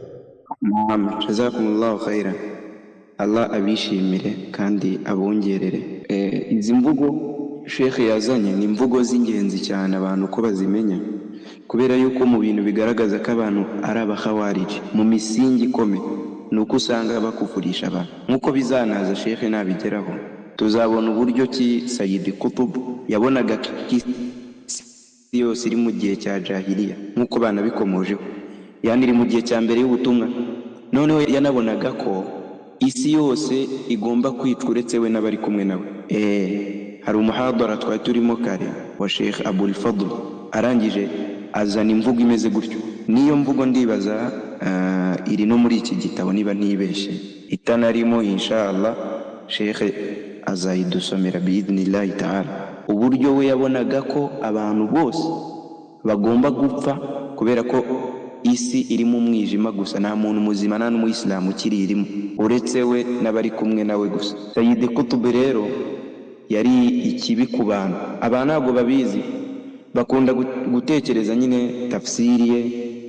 Jazakumullahu khairan. Allah abishimire kandi abongerere. Izi mvugo Sheikh yazanye ni imvugo z'ingenzi cyane abantu ko bazimenya, kubera yuko mu bintu bigaragaza ko abantu ari abakhawariji mu misingi ikome, nuko usanga bakufurisha abantu. Nkuko bizanaza Sheikh nabigeraho, tuzabona uburyo ki Sayyid Qutb yabonaga isi yose iri mu gihe cya jahiliya, nkuko banabikomojeho, yani iri mu gihe cya mbere y'ubutumwa. Noneho yanabonaga ko isi yose igomba kwicwa uretse we n'abari kumwe nawe. Hari umuhadara twari turimo kare wa Sheikh Abul Fadl, arangije azana imvugo imeze gutyo. Niyo mvugo ndibaza iri no muri iki gitabo niba ntibeshe, itanarimo insha Allah Sheikh azayidusomera biidhnillahi ta'ala, uburyo we yabonaga ko abantu bose bagomba gupfa kubera ko isi irimo umwijima gusa, nta muntu muzima nta n'umuyisilamu ukiri irimo uretse we n'abari kumwe nawe gusa. Sayyid Qutb rero yari ikibi ku bantu. Abantu ntabwo babizi, bakunda gutekereza nyine tafsiri ye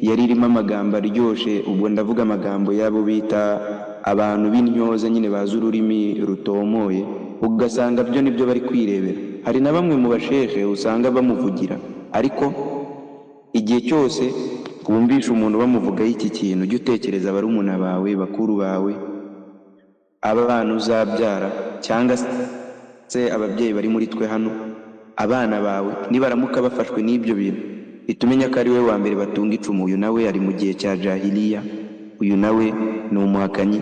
yari irimo amagambo aryoshe. Ubwo ndavuga amagambo yabo bita abantu b'intyoza, nyine bazi ururimi rutomoye, ugasanga byo nibyo bari kwirebera. Hari na bamwe mu bashekhe usanga bamuvugira, ariko igihe cyose wumvisha umuntu bamuvugaho iki kintu, ujye utekereza barumuna bawe, bakuru bawe, abana uzabyara, cyangwa se ababyeyi bari muri twe hano, abana bawe nibaramuka bafashwe n'ibyo bintu, itumenya ko ari we wa mbere batunga icumu. Uyu nawe ari mu gihe cya jahiliya, uyu nawe ni umuhakanyi.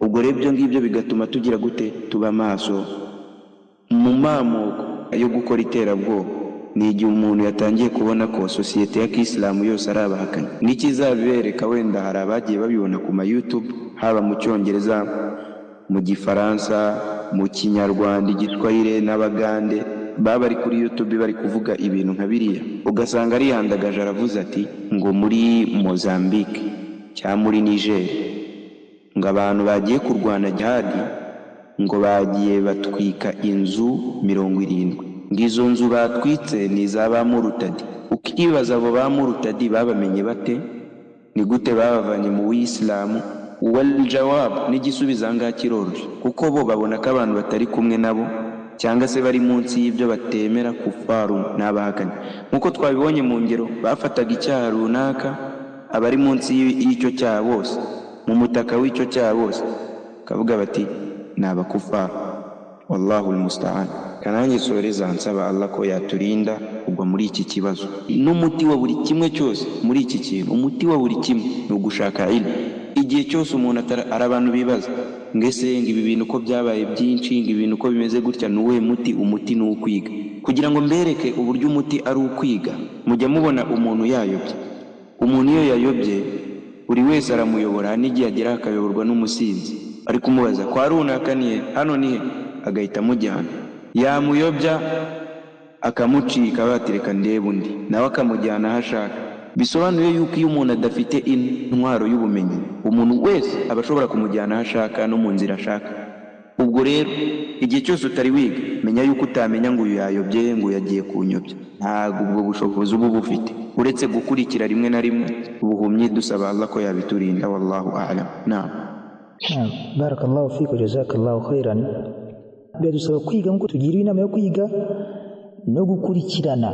Ubwo rero ibyo ngibyo bigatuma tugira gute? Tuba maso mu mamoko yo gukora iterabwoba. ni igihe umuntu yatangiye kubona ko sosiyete ya Kisilamu yose ari abahakanyi. N'ikizabibereka wenda hari abagiye babibona ku ma YouTube, haba mu Cyongereza, mu Gifaransa, mu Kinyarwanda, Igiswahili n'Abagande, baba ari kuri YouTube bari kuvuga ibintu nka biriya, ugasanga arihandagaje aravuze ati ngo muri Mozambique cyangwa muri Niger ngo abantu bagiye kurwana jihadi ngo bagiye batwika inzu 70, ngo izo nzu batwitse ni za ba Murutadi. Ukibaza abo ba Murutadi babamenye bate? Ni gute babavanye mu Islamu? Wal jawab n'igisubizo anga kiroroshye, kuko bo babona ko abantu batari kumwe nabo cyangwa se bari munsi y'ibyo batemera, kufaru n'abahakanye. Nkuko twabibonye mu ngero, bafataga icyaha runaka, abari munsi y'icyo cyaha bose, mu mutaka w'icyo cyaha bose, kavuga bati ni abakufaru. Wallahu almusta'an. Kanange soreza nsaba Allah ko yaturinda kugwa muri iki kibazo. N'umuti wa buri kimwe cyose muri iki kintu, umuti wa buri kimwe ni ugushaka ilmu. Igihe cyose umuntu ari abantu bibaza ngese ngo ibi bintu ko byabaye byinshi, ngo ibintu ko bimeze gutya, nuwe muti? Umuti ni ukwiga. Kugira ngo mbereke uburyo umuti ari ukwiga, mujya mubona umuntu yayobye. Umuntu iyo yayobye buri wese aramuyobora, n'igihe agera akayoborwa n'umusinzi ari kumubaza kwa runaka nihe, hano nihe, agahita amujyana. Yamuyobya akamucika, batireka ndebe undi, nawe akamujyana aho ashaka. Bisobanuye yuko iyo umuntu adafite intwaro y'ubumenyi, umuntu wese aba ashobora kumujyana aho ashaka no mu nzira ashaka. Ubwo rero igihe cyose utari wiga, menya yuko utamenya ngo uyu yayobye, ngo yagiye kunyobya. Ntabwo ubwo bushobozi uba bufite, uretse gukurikira rimwe na rimwe ubuhumyi. Dusaba Allah ko yabiturinda. Wallahu a'lam. Naam. Barakallahu fiko, jazakallahu khairan. Biradusaba kwiga, ngo tugire inama yo kwiga no gukurikirana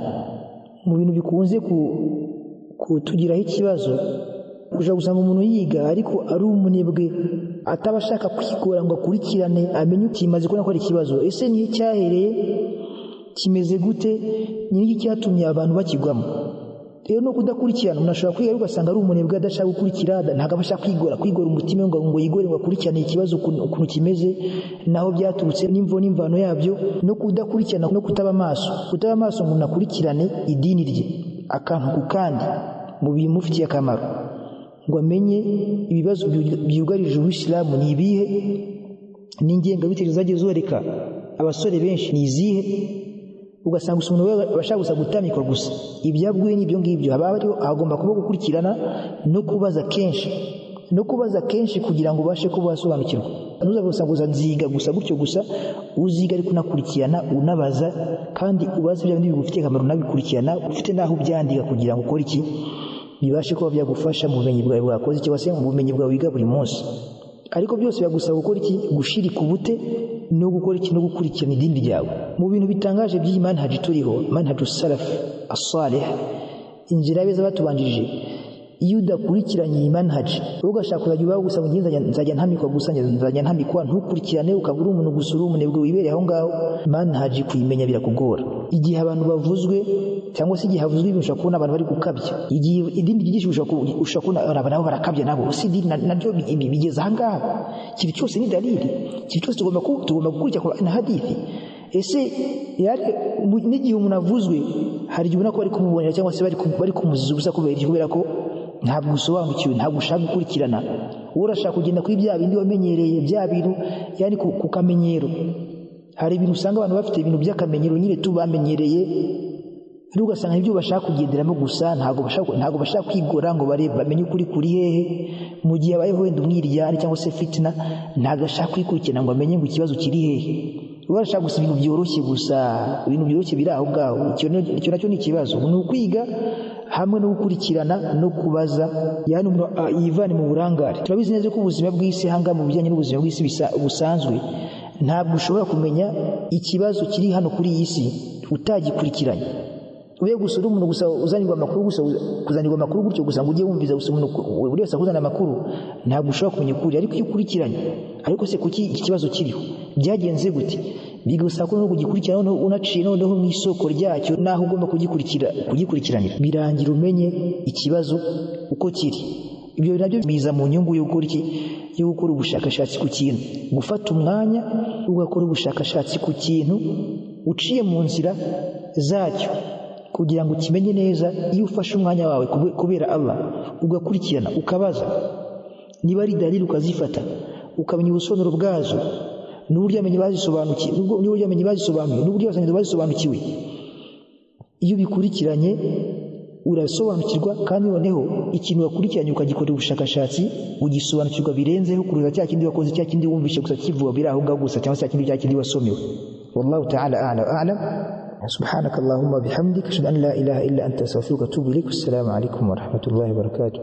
mu bintu bikunze kutugiraho ikibazo. Kuja gusanga umuntu yiga ariko ari umunebwe, atabashaka kwikora ngo akurikirane amenye ukimaze kubona ko ari ikibazo. Ese nihe cyahereye, kimeze gute, n'iki cyatumye abantu bakigwamo? Rero no kudakurikirana, umuntu ashobora kwiga ugasanga ari umunebwe, adashaka gukurikira, ntabwo abashaka kwigora umutima ngo yigore ngo akurikirane ikibazo ukuntu kimeze, naho byaturutse n'imvano yabyo. No kudakurikirana no kutaba amaso umuntu akurikirane idini rye akantu ku kandi mu bimufitiye akamaro, ngo amenye ibibazo byugarije Ubuislamu ni ibihe, n'ingengabitekerezo zagiye zoreka abasore benshi ni izihe. Ugasanga umuntu bashaka gusa gutamikwa gusa, ibyabwiwe n'ibyo ngibyo. Hagomba kuba gukurikirana no kubaza kenshi kugira ngo ubashe kuba wasobanukirwa. Ntuzabusanga nziga gusa gutyo gusa, uziga ariko unakurikirana, unabaza, kandi ubaza ibyo bintu bigufitiye akamaro, unabikurikirana, ufite naho ubyandika kugira ngo ukore iki, bibashe kuba byagufasha mu bumenyi bwawe bwakoze cyangwa se mu bumenyi bwawe wiga buri munsi. Ariko byose biragusaba gukora iki? Gushirika ubute no gukora iki? No gukurikirana idini ryawe. Mu bintu bitangaje by'iyi manhaji turiho, manhaju salaf as-salih, inzira y'abeza batubanjirije, iyo udakurikiranye iyi manhaji, ugashaka kuzajya ubaho gusa nzajya ntamikwa gusa, nzajya ntamikwa, ntukurikirane, ukabura umuntu gusa, uri umunebwe wibereye aho ngaho, manhaji kuyimenya birakugora. Igihe abantu bavuzwe cyangwa se igihe havuzwe ibintu, ushobora kubona abantu bari gukabya. Igihe idini ryigisha, ushobora kubona abantu nabo barakabya nabo. Si idini naryo bigeze aha ngaha. Ikintu cyose ni dalili, ikintu cyose tugomba gukurikira Qur'an na hadithi. Ese n'igihe umuntu avuzwe, hari igihe ubona ko bari kumubonera cyangwa se bari kumuziza ubusa kubera ko ntabwo usobanukiwe, ntabwo ushaka gukurikirana. Wowe urashaka kugenda kuri bya bindi wamenyereye, bya bintu yani ku kamenyero. Hari ibintu usanga abantu bafite ibintu by'akamenyero nyine tubamenyereye, rero ugasanga ibyo bashaka kugenderamo gusa, ntabwo bashaka kwigora ngo bamenye ukuri kuri hehe. Mu gihe abayeho wenda umwiryane cyangwa se fitna, ntabwo ashaka kwikurikirana ngo amenye ngo ikibazo kiri hehe. Urashaka gusa ibintu byoroshye gusa, ibintu byoroshye biri aho ngaho. Icyo nacyo ni ikibazo. Ni ukwiga hamwe no gukurikirana no kubaza, yani umuntu yivane mu burangare. Turabizi neza ko ubuzima bw'isi hanga mu bijyanye n'ubuzima bw'isi busanzwe, ntabwo ushobora kumenya ikibazo kiri hano kuri iyi si utagikurikiranye. Uye gusa umuntu gusa uzanirwa amakuru gusa, kuzanirwa amakuru gutyo gusa ngo ujye wumviza gusa umuntu buri wese akuzana amakuru, ntabwo ushobora kumenya ukuri. Ariko iyo ukurikiranye, ariko se kuki iki kibazo kiriho, byagenze gute, bigusaba ko no kugikurikirana, noneho unaciye noneho mu isoko ryacyo, naho ugomba kugikurikiranira, birangira umenye ikibazo uko kiri. Ibyo nabyo biza mu nyungu yo gukora iki, yo gukora ubushakashatsi ku kintu, gufata umwanya ugakora ubushakashatsi ku kintu uciye mu nzira zacyo, kugira ngo ukimenye neza. Iyo ufashe umwanya wawe kubera Allah ugakurikirana ukabaza, niba ari dalili ukazifata ukamenya ubusobanuro bwazo, n'uburyo amenye bazisobanukiwe, n'uburyo amenye bazisobanuye, n'uburyo basangiza bazisobanukiwe, iyo bikurikiranye urasobanukirwa, kandi noneho ikintu wakurikiranye ukagikorera ubushakashatsi ugisobanukirwa birenzeho kuruza cya kindi wakoze, cya kindi wumvishe gusa kivuga biri aho ngaho gusa, cyangwa cya kindi wasomewe. Wallahu ta'ala a'lam. Subhanakallahumma bihamdika ashhadu an la ilaha illa anta astaghfiruka wa atubu ilaik. Assalamu alaykum wa rahmatullahi wa barakatuh.